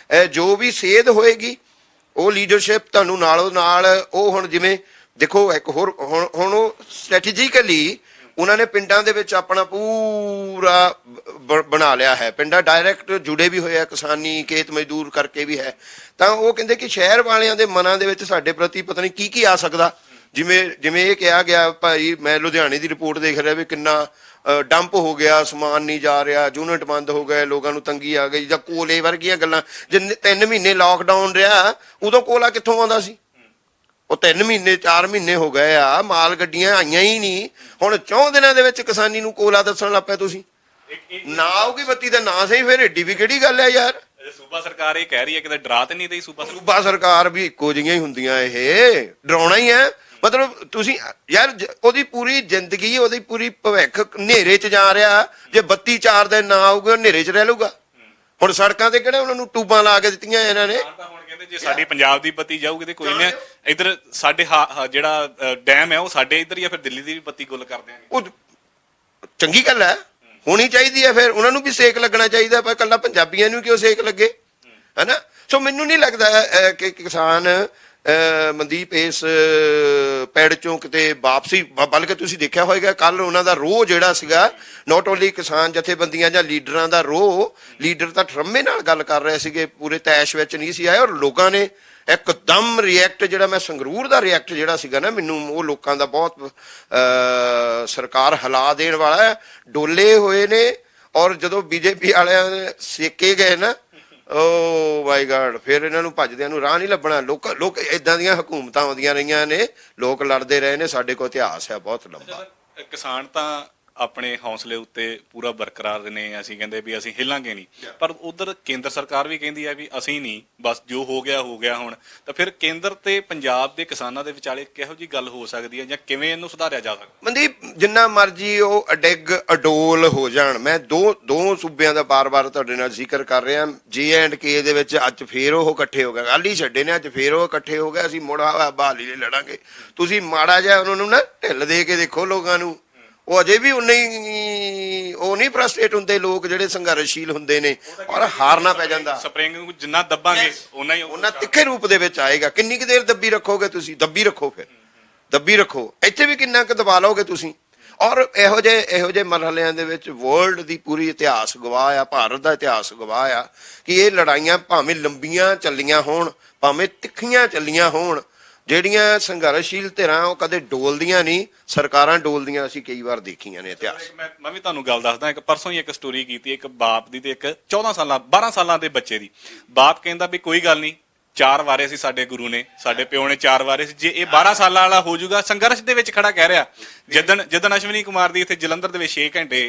ਜੋ ਵੀ ਸੇਧ ਹੋਏਗੀ ਉਹ ਲੀਡਰਸ਼ਿਪ ਤੁਹਾਨੂੰ ਨਾਲੋਂ ਨਾਲ, ਉਹ ਹੁਣ ਜਿਵੇਂ ਦੇਖੋ ਇੱਕ ਹੋਰ ਹੁਣ ਉਹ ਸਟ੍ਰੈਟੇਜੀਕਲੀ ਉਹਨਾਂ ਨੇ ਪਿੰਡਾਂ ਦੇ ਵਿੱਚ ਆਪਣਾ ਪੂਰਾ ਬਣਾ ਲਿਆ ਹੈ, ਪਿੰਡਾਂ ਡਾਇਰੈਕਟ ਜੁੜੇ ਵੀ ਹੋਏ ਆ, ਕਿਸਾਨੀ ਖੇਤ ਮਜ਼ਦੂਰ ਕਰਕੇ ਵੀ ਹੈ। ਤਾਂ ਉਹ ਕਹਿੰਦੇ ਕਿ ਸ਼ਹਿਰ ਵਾਲਿਆਂ ਦੇ ਮਨਾਂ ਦੇ ਵਿੱਚ ਸਾਡੇ ਪ੍ਰਤੀ ਪਤਾ ਨਹੀਂ ਕੀ ਆ ਸਕਦਾ। ਜਿਵੇਂ ਇਹ ਕਿਹਾ ਗਿਆ, ਭਾਈ ਮੈਂ ਲੁਧਿਆਣੇ ਦੀ ਰਿਪੋਰਟ ਦੇਖ ਰਿਹਾ ਵੀ ਕਿੰਨਾ ਡੰਪ ਹੋ ਗਿਆ, ਸਮਾਨ ਨਹੀਂ ਜਾ ਰਿਹਾ, ਯੂਨਿਟ ਬੰਦ ਹੋ ਗਏ, ਲੋਕਾਂ ਨੂੰ ਤੰਗੀ ਆ ਗਈ, ਜਾਂ ਕੋਲੇ ਵਰਗੀਆਂ ਗੱਲਾਂ। ਜੇ 3 ਮਹੀਨੇ ਲਾਕਡਾਊਨ ਰਿਹਾ ਉਦੋਂ ਕੋਲਾ ਕਿੱਥੋਂ ਆਉਂਦਾ ਸੀ? ਉਹ 3 ਮਹੀਨੇ 4 ਮਹੀਨੇ ਹੋ ਗਏ ਆ, ਮਾਲ ਗੱਡੀਆਂ ਆਈਆਂ ਹੀ ਨਹੀਂ। ਹੁਣ 4 ਦਿਨਾਂ ਦੇ ਵਿੱਚ ਕਿਸਾਨੀ ਨੂੰ ਕੋਲਾ ਦੱਸਣ ਲੱਗ ਪਿਆ ਤੁਸੀਂ। ਨਾ ਆਉਗੀ ਬੱਤੀ ਤਾਂ ਨਾ ਸਹੀ, ਫਿਰ ਏਡੀ ਵੀ ਕਿਹੜੀ ਗੱਲ ਹੈ ਯਾਰ। ਸੂਬਾ ਸਰਕਾਰ ਇਹ ਕਹਿ ਰਹੀ ਹੈ ਕਿ ਡਰਾ ਤੇ ਨਹੀਂ ਰਹੀ ਸੂਬਾ ਸਰਕਾਰ ਵੀ ਇੱਕੋ ਜਿਹੀਆਂ ਹੀ ਹੁੰਦੀਆਂ, ਇਹ ਡਰਾਉਣਾ ਹੀ ਹੈ। ਮਤਲਬ ਤੁਸੀਂ ਯਾਰ ਉਹਦੀ ਪੂਰੀ ਜ਼ਿੰਦਗੀ, ਉਹਦੀ ਪੂਰੀ ਭਵਿੱਖ ਹਨੇਰੇ 'ਚ ਜਾ ਰਿਹਾ। ਜੇ ਬੱਤੀ 4 ਦਿਨ ਨਾ ਆਊਗੀ ਉਹ ਹਨੇਰੇ 'ਚ ਰਹਿ ਲਊਗਾ। ਹੁਣ ਸੜਕਾਂ ਤੇ ਕਿਹੜਾ ਉਹਨਾਂ ਨੂੰ ਟੂਬਾਂ ਲਾ ਕੇ ਦਿੱਤੀਆਂ ਇਹਨਾਂ ਨੇ। ਜੇ ਸਾਡੀ ਪੰਜਾਬ ਦੀ ਬੱਤੀ ਜਾਊਗੀ ਤੇ ਕੋਈ ਨਾ, ਇੱਧਰ ਸਾਡੇ ਜਿਹੜਾ ਡੈਮ ਹੈ ਉਹ ਸਾਡੇ ਇੱਧਰ ਹੀ ਆ, ਫਿਰ ਦਿੱਲੀ ਦੀ ਵੀ ਬੱਤੀ ਗੁੱਲ ਕਰ ਦਿਆਂਗੇ। ਉਹ ਚੰਗੀ ਗੱਲ ਹੈ, ਹੋਣੀ ਚਾਹੀਦੀ ਹੈ, ਫਿਰ ਉਹਨਾਂ ਨੂੰ ਵੀ ਸੇਕ ਲੱਗਣਾ ਚਾਹੀਦਾ, ਪਰ ਇਕੱਲਾ ਪੰਜਾਬੀਆਂ ਨੂੰ ਕਿਉਂ ਸੇਕ ਲੱਗੇ, ਹੈਨਾ। ਸੋ ਮੈਨੂੰ ਨਹੀਂ ਲੱਗਦਾ ਕਿ ਕਿਸਾਨ ਮਨਦੀਪ ਇਸ ਪੈੜ ਚੋਂ ਕਿਤੇ ਵਾਪਸੀ, ਬਲਕਿ ਤੁਸੀਂ ਦੇਖਿਆ ਹੋਏਗਾ ਕੱਲ ਉਹਨਾਂ ਦਾ ਰੋਹ ਜਿਹੜਾ ਸੀਗਾ, ਨੋਟ ਓਨਲੀ ਕਿਸਾਨ ਜਥੇਬੰਦੀਆਂ ਜਾਂ ਲੀਡਰਾਂ ਦਾ ਰੋਹ, ਲੀਡਰ ਤਾਂ ਠਰਮੇ ਨਾਲ ਗੱਲ ਕਰ ਰਹੇ ਸੀਗੇ, ਪੂਰੇ ਤੈਸ਼ ਵਿੱਚ ਨਹੀਂ ਸੀ ਆਏ। ਔਰ ਲੋਕਾਂ ਨੇ ਇੱਕਦਮ ਰਿਐਕਟ, ਜਿਹੜਾ ਮੈਂ ਸੰਗਰੂਰ ਦਾ ਰਿਐਕਟ ਜਿਹੜਾ ਸੀਗਾ ਨਾ, ਮੈਨੂੰ ਉਹ ਲੋਕਾਂ ਦਾ ਬਹੁਤ ਸਰਕਾਰ ਹਿਲਾ ਦੇਣ ਵਾਲਾ ਹੈ, ਡੋਲੇ ਹੋਏ ਨੇ। ਔਰ ਜਦੋਂ ਬੀਜੇਪੀ ਵਾਲਿਆਂ ਨੇ ਸੇਕੇ ਗਏ ਨਾ, ਓ ਮਾਈ ਗਾਡ, ਫਿਰ ਇਹਨਾਂ ਨੂੰ ਭੱਜਦਿਆਂ ਨੂੰ ਰਾਹ ਨਹੀਂ ਲੱਭਣਾ। ਲੋਕ ਇਦਾਂ ਦੀਆਂ ਹਕੂਮਤਾਂ ਆਉਂਦੀਆਂ ਰਹੀਆਂ ਨੇ, ਲੋਕ ਲੜਦੇ ਰਹੇ ਨੇ, ਸਾਡੇ ਕੋਲ ਇਤਿਹਾਸ ਹੈ ਬਹੁਤ ਲੰਬਾ। ਕਿਸਾਨ ਤਾਂ ਆਪਣੇ ਹੌਸਲੇ ਉੱਤੇ ਪੂਰਾ ਬਰਕਰਾਰ ਨੇ, ਅਸੀਂ ਕਹਿੰਦੇ ਵੀ ਅਸੀਂ ਹਿੱਲਾਂਗੇ ਨਹੀਂ, ਪਰ ਉਧਰ ਕੇਂਦਰ ਸਰਕਾਰ ਵੀ ਕਹਿੰਦੀ ਹੈ ਵੀ ਅਸੀਂ ਨਹੀਂ, ਬਸ ਜੋ ਹੋ ਗਿਆ ਹੋ ਗਿਆ। ਹੁਣ ਤਾਂ ਫਿਰ ਕੇਂਦਰ ਤੇ ਪੰਜਾਬ ਦੇ ਕਿਸਾਨਾਂ ਦੇ ਵਿਚਾਲੇ ਕਿਹੋ ਜਿਹੀ ਗੱਲ ਹੋ ਸਕਦੀ ਹੈ, ਜਾਂ ਕਿਵੇਂ ਇਹਨੂੰ ਸੁਧਾਰਿਆ ਜਾ ਸਕਦਾ? ਮਨਦੀਪ, ਜਿੰਨਾ ਮਰਜੀ ਉਹ ਅਡਿੱਗ ਅਡੋਲ ਹੋ ਜਾਣ, ਮੈਂ ਦੋ ਸੂਬਿਆਂ ਦਾ ਬਾਰ-ਬਾਰ ਤੁਹਾਡੇ ਨਾਲ ਜ਼ਿਕਰ ਕਰ ਰਿਹਾ। JNK ਦੇ ਵਿੱਚ ਅੱਜ ਫੇਰ ਉਹ ਇਕੱਠੇ ਹੋ ਗਏ, ਕੱਲ੍ਹ ਹੀ ਛੱਡੇ ਨੇ, ਅੱਜ ਫੇਰ ਉਹ ਇਕੱਠੇ ਹੋ ਗਏ, ਅਸੀਂ ਮੁੜ ਬਹਾਲੀ ਲਈ ਲੜਾਂਗੇ। ਤੁਸੀਂ ਮਾੜਾ ਜਿਹਾ ਉਹਨਾਂ ਨੂੰ ਨਾ ਢਿੱਲ ਦੇ ਕੇ ਦੇਖੋ ਲੋਕਾਂ ਨੂੰ, ਉਹ ਅਜੇ ਵੀ ਉਹ ਨਹੀਂ ਫਰਸਟ੍ਰੇਟ ਹੁੰਦੇ ਲੋਕ ਜਿਹੜੇ ਸੰਘਰਸ਼ੀਲ ਹੁੰਦੇ ਨੇ, ਔਰ ਹਾਰਨਾ ਪੈ ਜਾਂਦਾ। ਸਪਰਿੰਗ ਨੂੰ ਜਿੰਨਾ ਦੱਬਾਂਗੇ ਉਹਨਾਂ ਤਿੱਖੇ ਰੂਪ ਦੇ ਵਿੱਚ ਆਏਗਾ। ਕਿੰਨੀ ਕੁ ਦੇਰ ਦੱਬੀ ਰੱਖੋਗੇ ਤੁਸੀਂ? ਦੱਬੀ ਰੱਖੋ, ਫਿਰ ਦੱਬੀ ਰੱਖੋ। ਇੱਥੇ ਵੀ ਕਿੰਨਾ ਕੁ ਦਬਾ ਲਓਗੇ ਤੁਸੀਂ? ਔਰ ਇਹੋ ਜਿਹੇ ਮਰਹਲਿਆਂ ਦੇ ਵਿੱਚ ਵਰਲਡ ਦੀ ਪੂਰੀ ਇਤਿਹਾਸ ਗਵਾਹ ਆ, ਭਾਰਤ ਦਾ ਇਤਿਹਾਸ ਗਵਾਹ ਆ ਕਿ ਇਹ ਲੜਾਈਆਂ ਭਾਵੇਂ ਲੰਬੀਆਂ ਚੱਲੀਆਂ ਹੋਣ, ਭਾਵੇਂ ਤਿੱਖੀਆਂ ਚੱਲੀਆਂ ਹੋਣ, ਜਿਹੜੀਆਂ ਸੰਘਰਸ਼ੀਲ ਧਿਰਾਂ ਉਹ ਕਦੇ ਡੋਲਦੀਆਂ ਨਹੀਂ, ਸਰਕਾਰਾਂ ਡੋਲਦੀਆਂ ਅਸੀਂ ਕਈ ਵਾਰ ਦੇਖੀਆਂ ਨੇ ਇਤਿਹਾਸ। ਮੈਂ ਵੀ ਤੁਹਾਨੂੰ ਗੱਲ ਦੱਸਦਾ, ਇੱਕ ਪਰਸੋਂ ਹੀ ਇੱਕ ਸਟੋਰੀ ਕੀਤੀ, ਇੱਕ ਬਾਪ ਦੀ ਤੇ ਇੱਕ 12 ਸਾਲਾਂ ਦੇ ਬੱਚੇ ਦੀ। ਬਾਪ ਕਹਿੰਦਾ ਵੀ ਕੋਈ ਗੱਲ ਨਹੀਂ, 4 ਵਾਰੇ ਸੀ ਸਾਡੇ ਗੁਰੂ ਨੇ, ਸਾਡੇ ਪਿਓ ਨੇ 4 ਵਾਰੇ ਸੀ, ਜੇ ਇਹ 12 ਸਾਲਾਂ ਵਾਲਾ ਹੋ ਜਾਊਗਾ। ਸੰਘਰਸ਼ ਦੇ ਵਿੱਚ ਖੜਾ ਕਹਿ ਰਿਹਾ। ਜਦੋਂ ਅਸ਼ਵਨੀ ਕੁਮਾਰ ਦੀ ਇੱਥੇ ਜਲੰਧਰ ਦੇ ਵਿੱਚ 6 ਘੰਟੇ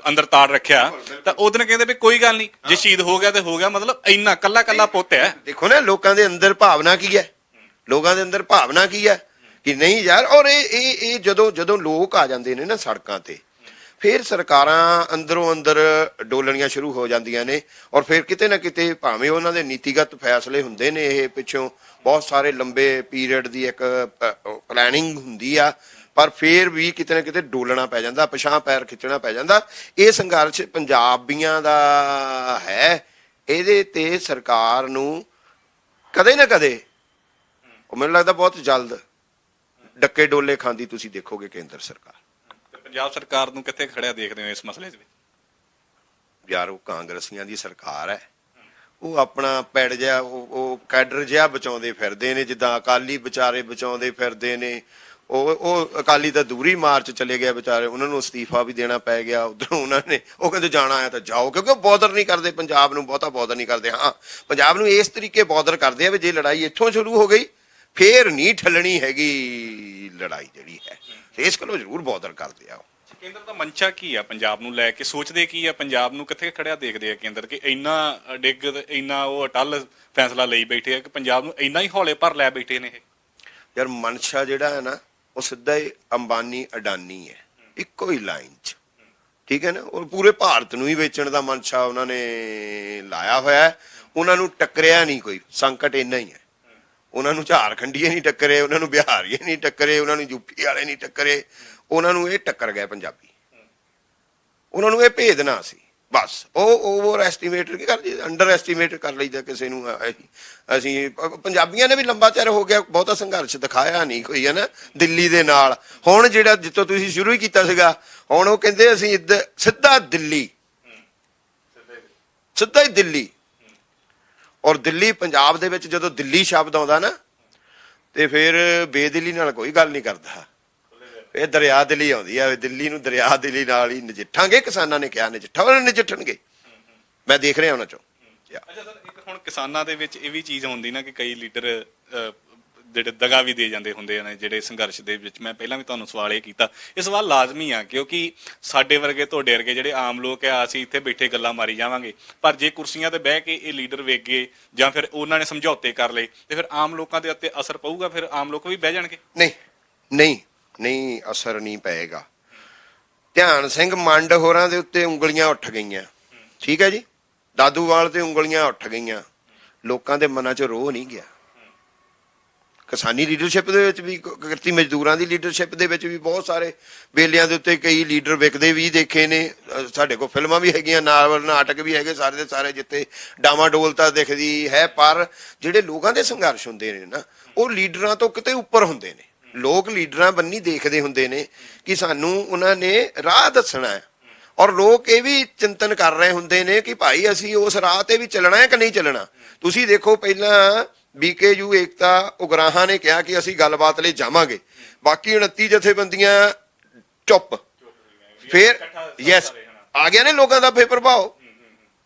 ਅੰਦਰ ਤਾੜ ਰੱਖਿਆ, ਤਾਂ ਉਦੋਂ ਕਹਿੰਦੇ ਵੀ ਕੋਈ ਗੱਲ ਨਹੀਂ, ਜੇ ਸ਼ਹੀਦ ਹੋ ਗਿਆ ਤੇ ਹੋ ਗਿਆ, ਮਤਲਬ ਇੰਨਾ ਕੱਲਾ ਪੁੱਤ ਹੈ। ਦੇਖੋ ਨਾ ਲੋਕਾਂ ਦੇ ਅੰਦਰ ਭਾਵਨਾ ਕੀ ਹੈ, ਲੋਕਾਂ ਦੇ ਅੰਦਰ ਭਾਵਨਾ ਕੀ ਹੈ ਕਿ ਨਹੀਂ ਯਾਰ। ਔਰ ਇਹ ਜਦੋਂ ਲੋਕ ਆ ਜਾਂਦੇ ਨੇ ਨਾ ਸੜਕਾਂ ਤੇ, ਫਿਰ ਸਰਕਾਰਾਂ ਅੰਦਰੋਂ ਅੰਦਰ ਡੋਲਣੀਆਂ ਸ਼ੁਰੂ ਹੋ ਜਾਂਦੀਆਂ ਨੇ। ਔਰ ਫਿਰ ਕਿਤੇ ਨਾ ਕਿਤੇ ਭਾਵੇਂ ਉਹਨਾਂ ਦੇ ਨੀਤੀਗਤ ਫੈਸਲੇ ਹੁੰਦੇ ਨੇ, ਇਹ ਪਿੱਛੋਂ ਬਹੁਤ ਸਾਰੇ ਲੰਬੇ ਪੀਰੀਅਡ ਦੀ ਇੱਕ ਪਲੈਨਿੰਗ ਹੁੰਦੀ ਆ, ਪਰ ਫਿਰ ਵੀ ਕਿਤੇ ਨਾ ਕਿਤੇ ਡੋਲਣਾ ਪੈ ਜਾਂਦਾ, ਪਿਛਾਂਹ ਪੈਰ ਖਿੱਚਣਾ ਪੈ ਜਾਂਦਾ। ਇਹ ਸੰਘਰਸ਼ ਪੰਜਾਬੀਆਂ ਦਾ ਹੈ, ਇਹਦੇ ਤੇ ਸਰਕਾਰ ਨੂੰ ਕਦੇ ਨਾ ਕਦੇ, ਉਹ ਮੈਨੂੰ ਲੱਗਦਾ ਬਹੁਤ ਜਲਦ ਡੱਕੇ ਡੋਲੇ ਖਾਂਦੀ ਤੁਸੀਂ ਦੇਖੋਗੇ ਕੇਂਦਰ ਸਰਕਾਰ। ਪੰਜਾਬ ਸਰਕਾਰ ਨੂੰ ਕਿੱਥੇ ਖੜਿਆ ਦੇਖਦੇ ਹੋ ਇਸ ਮਸਲੇ 'ਚ? ਯਾਰ ਉਹ ਕਾਂਗਰਸੀਆਂ ਦੀ ਸਰਕਾਰ ਹੈ, ਉਹ ਆਪਣਾ ਪੈੜ ਜਿਹਾ, ਉਹ ਕੈਡਰ ਜਿਹਾ ਬਚਾਉਂਦੇ ਫਿਰਦੇ ਨੇ, ਜਿੱਦਾਂ ਅਕਾਲੀ ਵਿਚਾਰੇ ਬਚਾਉਂਦੇ ਫਿਰਦੇ ਨੇ। ਉਹ ਅਕਾਲੀ ਤਾਂ ਦੂਰੀ ਮਾਰਚ ਚਲੇ ਗਏ ਵਿਚਾਰੇ, ਉਹਨਾਂ ਨੂੰ ਅਸਤੀਫਾ ਵੀ ਦੇਣਾ ਪੈ ਗਿਆ। ਉਧਰੋਂ ਉਹਨਾਂ ਨੇ ਉਹ ਕਹਿੰਦੇ ਜਾਣਾ ਆਇਆ ਤਾਂ ਜਾਓ, ਕਿਉਂਕਿ ਉਹ ਬੋਦਰ ਨਹੀਂ ਕਰਦੇ ਪੰਜਾਬ ਨੂੰ, ਬਹੁਤਾ ਬੋਦਰ ਨਹੀਂ ਕਰਦੇ। ਹਾਂ, ਪੰਜਾਬ ਨੂੰ ਇਸ ਤਰੀਕੇ ਬੋਦਰ ਕਰਦੇ ਆ ਵੀ ਜੇ ਲੜਾਈ ਇੱਥੋਂ ਸ਼ੁਰੂ ਹੋ ਗਈ ਫੇਰ ਨਹੀਂ ਠੱਲਣੀ ਹੈਗੀ ਲੜਾਈ ਜਿਹੜੀ ਹੈ, ਇਸ ਕੋਲੋਂ ਜ਼ਰੂਰ ਬੋਦਰ ਕਰਦੇ ਆ ਉਹ। ਕੇਂਦਰ ਦਾ ਮਨਸ਼ਾ ਕੀ ਆ ਪੰਜਾਬ ਨੂੰ ਲੈ ਕੇ, ਸੋਚਦੇ ਕੀ ਆ, ਪੰਜਾਬ ਨੂੰ ਕਿੱਥੇ ਖੜਿਆ ਦੇਖਦੇ ਆ ਕੇਂਦਰ ਕਿ ਇੰਨਾ ਡਿੱਗ ਇੰਨਾ ਉਹ ਅਟੱਲ ਫੈਸਲਾ ਲਈ ਬੈਠੇ ਆ ਕਿ ਪੰਜਾਬ ਨੂੰ ਇੰਨਾ ਹੀ ਹੌਲੇ ਭਰ ਲੈ ਬੈਠੇ ਨੇ ਇਹ? ਯਾਰ ਮਨਸ਼ਾ ਜਿਹੜਾ ਹੈ ਨਾ ਉਹ ਸਿੱਧਾ ਹੀ ਅੰਬਾਨੀ ਅਡਾਨੀ ਹੈ, ਇੱਕੋ ਹੀ ਲਾਈਨ 'ਚ, ਠੀਕ ਹੈ ਨਾ। ਉਹ ਪੂਰੇ ਭਾਰਤ ਨੂੰ ਹੀ ਵੇਚਣ ਦਾ ਮਨਸ਼ਾ ਉਹਨਾਂ ਨੇ ਲਾਇਆ ਹੋਇਆ ਹੈ। ਉਹਨਾਂ ਨੂੰ ਟੱਕਰਿਆ ਨਹੀਂ ਕੋਈ, ਸੰਕਟ ਇੰਨਾ ਹੀ ਹੈ। ਉਹਨਾਂ ਨੂੰ ਝਾਰਖੰਡੀਏ ਨਹੀਂ ਟੱਕਰੇ, ਉਹਨਾਂ ਨੂੰ ਬਿਹਾਰੀਏ ਨਹੀਂ ਟੱਕਰੇ, ਉਹਨਾਂ ਨੂੰ ਯੂਪੀ ਵਾਲੇ ਨਹੀਂ ਟੱਕਰੇ, ਉਹਨਾਂ ਨੂੰ ਇਹ ਟੱਕਰ ਗਏ ਪੰਜਾਬੀ। ਉਹਨਾਂ ਨੂੰ ਇਹ ਭੇਦ ਨਾ ਸੀ ਬਸ। ਉਹ ਓਵਰ ਐਸਟੀਮੇਟ ਅੰਡਰ ਐਸਟੀਮੇਟ ਕਰ ਲਈਦਾ ਕਿਸੇ ਨੂੰ। ਅਸੀਂ ਪੰਜਾਬੀਆਂ ਨੇ ਵੀ ਲੰਬਾ ਚਿਰ ਹੋ ਗਿਆ ਬਹੁਤਾ ਸੰਘਰਸ਼ ਦਿਖਾਇਆ ਨਹੀਂ ਕੋਈ, ਹੈ ਨਾ, ਦਿੱਲੀ ਦੇ ਨਾਲ। ਹੁਣ ਜਿਹੜਾ ਜਿੱਥੋਂ ਤੁਸੀਂ ਸ਼ੁਰੂ ਹੀ ਕੀਤਾ ਸੀਗਾ, ਹੁਣ ਉਹ ਕਹਿੰਦੇ ਅਸੀਂ ਸਿੱਧਾ ਦਿੱਲੀ, ਸਿੱਧਾ ਹੀ ਦਿੱਲੀ। ਔਰ ਦਿੱਲੀ ਪੰਜਾਬ ਦੇ ਵਿੱਚ ਜਦੋਂ ਦਿੱਲੀ ਸ਼ਬਦ ਆਉਂਦਾ ਨਾ ਤੇ ਫਿਰ ਬੇਦਿਲੀ ਨਾਲ ਕੋਈ ਗੱਲ ਨਹੀਂ ਕਰਦਾ, ਇਹ ਦਰਿਆ ਦਿਲੀ ਆਉਂਦੀ ਆ। ਦਿੱਲੀ ਨੂੰ ਦਰਿਆ ਦਿਲੀ ਨਾਲ ਹੀ ਨਜਿੱਠਾਂਗੇ, ਕਿਸਾਨਾਂ ਨੇ ਕਿਹਾ ਨਜਿੱਠਾ, ਉਹਨਾਂ ਨੇ ਨਜਿੱਠਣਗੇ, ਮੈਂ ਦੇਖ ਰਿਹਾ ਉਹਨਾਂ ਚੋਂ। ਅੱਛਾ ਸਰ, ਇੱਕ ਹੁਣ ਕਿਸਾਨਾਂ ਦੇ ਵਿੱਚ ਇਹ ਵੀ ਚੀਜ਼ ਹੁੰਦੀ ਨਾ ਕਿ ਕਈ ਲੀਡਰ ਜਿਹੜੇ ਦਗਾ ਵੀ ਦੇ ਜਾਂਦੇ ਹੁੰਦੇ ਨੇ ਜਿਹੜੇ ਸੰਘਰਸ਼ ਦੇ ਵਿੱਚ। ਮੈਂ ਪਹਿਲਾਂ ਵੀ ਤੁਹਾਨੂੰ ਸਵਾਲ ਇਹ ਕੀਤਾ, ਇਹ ਸਵਾਲ ਲਾਜ਼ਮੀ ਆ ਕਿਉਂਕਿ ਸਾਡੇ ਵਰਗੇ ਤੁਹਾਡੇ ਵਰਗੇ ਜਿਹੜੇ ਆਮ ਲੋਕ ਆ, ਅਸੀਂ ਇੱਥੇ ਬੈਠੇ ਗੱਲਾਂ ਮਾਰੀ ਜਾਵਾਂਗੇ, ਪਰ ਜੇ ਕੁਰਸੀਆਂ ਤੇ ਬਹਿ ਕੇ ਇਹ ਲੀਡਰ ਵੇਖ ਗਏ ਜਾਂ ਫਿਰ ਉਹਨਾਂ ਨੇ ਸਮਝੌਤੇ ਕਰ ਲਏ ਤੇ ਫਿਰ ਆਮ ਲੋਕਾਂ ਦੇ ਉੱਤੇ ਅਸਰ ਪਊਗਾ, ਫਿਰ ਆਮ ਲੋਕ ਵੀ ਬਹਿ ਜਾਣਗੇ। ਨਹੀਂ ਨਹੀਂ ਨਹੀਂ, ਅਸਰ ਨਹੀਂ ਪਏਗਾ। ਧਿਆਨ ਸਿੰਘ ਮੰਡ ਹੋਰਾਂ ਦੇ ਉੱਤੇ ਉਂਗਲੀਆਂ ਉੱਠ ਗਈਆਂ, ਠੀਕ ਹੈ ਜੀ, ਦਾਦੂਵਾਲ ਤੇ ਉਂਗਲੀਆਂ ਉੱਠ ਗਈਆਂ, ਲੋਕਾਂ ਦੇ ਮਨਾਂ 'ਚ ਰੋਹ ਨਹੀਂ ਗਿਆ। ਕਿਸਾਨੀ ਲੀਡਰਸ਼ਿਪ ਦੇ ਵਿੱਚ ਵੀ, ਕਿਰਤੀ ਮਜ਼ਦੂਰਾਂ ਦੀ ਲੀਡਰਸ਼ਿਪ ਦੇ ਵਿੱਚ ਵੀ ਬਹੁਤ ਸਾਰੇ ਵੇਲਿਆਂ ਦੇ ਉੱਤੇ ਕਈ ਲੀਡਰ ਵਿਕਦੇ ਵੀ ਦੇਖੇ ਨੇ। ਸਾਡੇ ਕੋਲ ਫਿਲਮਾਂ ਵੀ ਹੈਗੀਆਂ, ਨਾਵਲ ਨਾਟਕ ਵੀ ਹੈਗੇ, ਸਾਰੇ ਦੇ ਸਾਰੇ ਜਿੱਥੇ ਡਾਵਾਡੋਲਤਾ ਦਿਖਦੀ ਹੈ। ਪਰ ਜਿਹੜੇ ਲੋਕਾਂ ਦੇ ਸੰਘਰਸ਼ ਹੁੰਦੇ ਨੇ ਨਾ, ਉਹ ਲੀਡਰਾਂ ਤੋਂ ਕਿਤੇ ਉੱਪਰ ਹੁੰਦੇ ਨੇ। ਲੋਕ ਲੀਡਰਾਂ ਬੰਨੀ ਦੇਖਦੇ ਹੁੰਦੇ ਨੇ ਕਿ ਸਾਨੂੰ ਉਹਨਾਂ ਨੇ ਰਾਹ ਦੱਸਣਾ ਹੈ, ਔਰ ਲੋਕ ਇਹ ਵੀ ਚਿੰਤਨ ਕਰ ਰਹੇ ਹੁੰਦੇ ਨੇ ਕਿ ਭਾਈ ਅਸੀਂ ਉਸ ਰਾਹ ਤੇ ਵੀ ਚੱਲਣਾ ਹੈ ਕਿ ਨਹੀਂ ਚੱਲਣਾ। ਤੁਸੀਂ ਦੇਖੋ, ਪਹਿਲਾਂ BKU ਏਕਤਾ ਉਗਰਾਹਾਂ ਨੇ ਕਿਹਾ ਕਿ ਅਸੀਂ ਗੱਲਬਾਤ ਲਈ ਜਾਵਾਂਗੇ, ਬਾਕੀ 29 ਜਥੇਬੰਦੀਆਂ ਚੁੱਪ। ਫਿਰ ਯੈਸ ਆ ਗਿਆ ਨੇ ਲੋਕਾਂ ਦਾ ਫੇਰ ਪ੍ਰਭਾਵ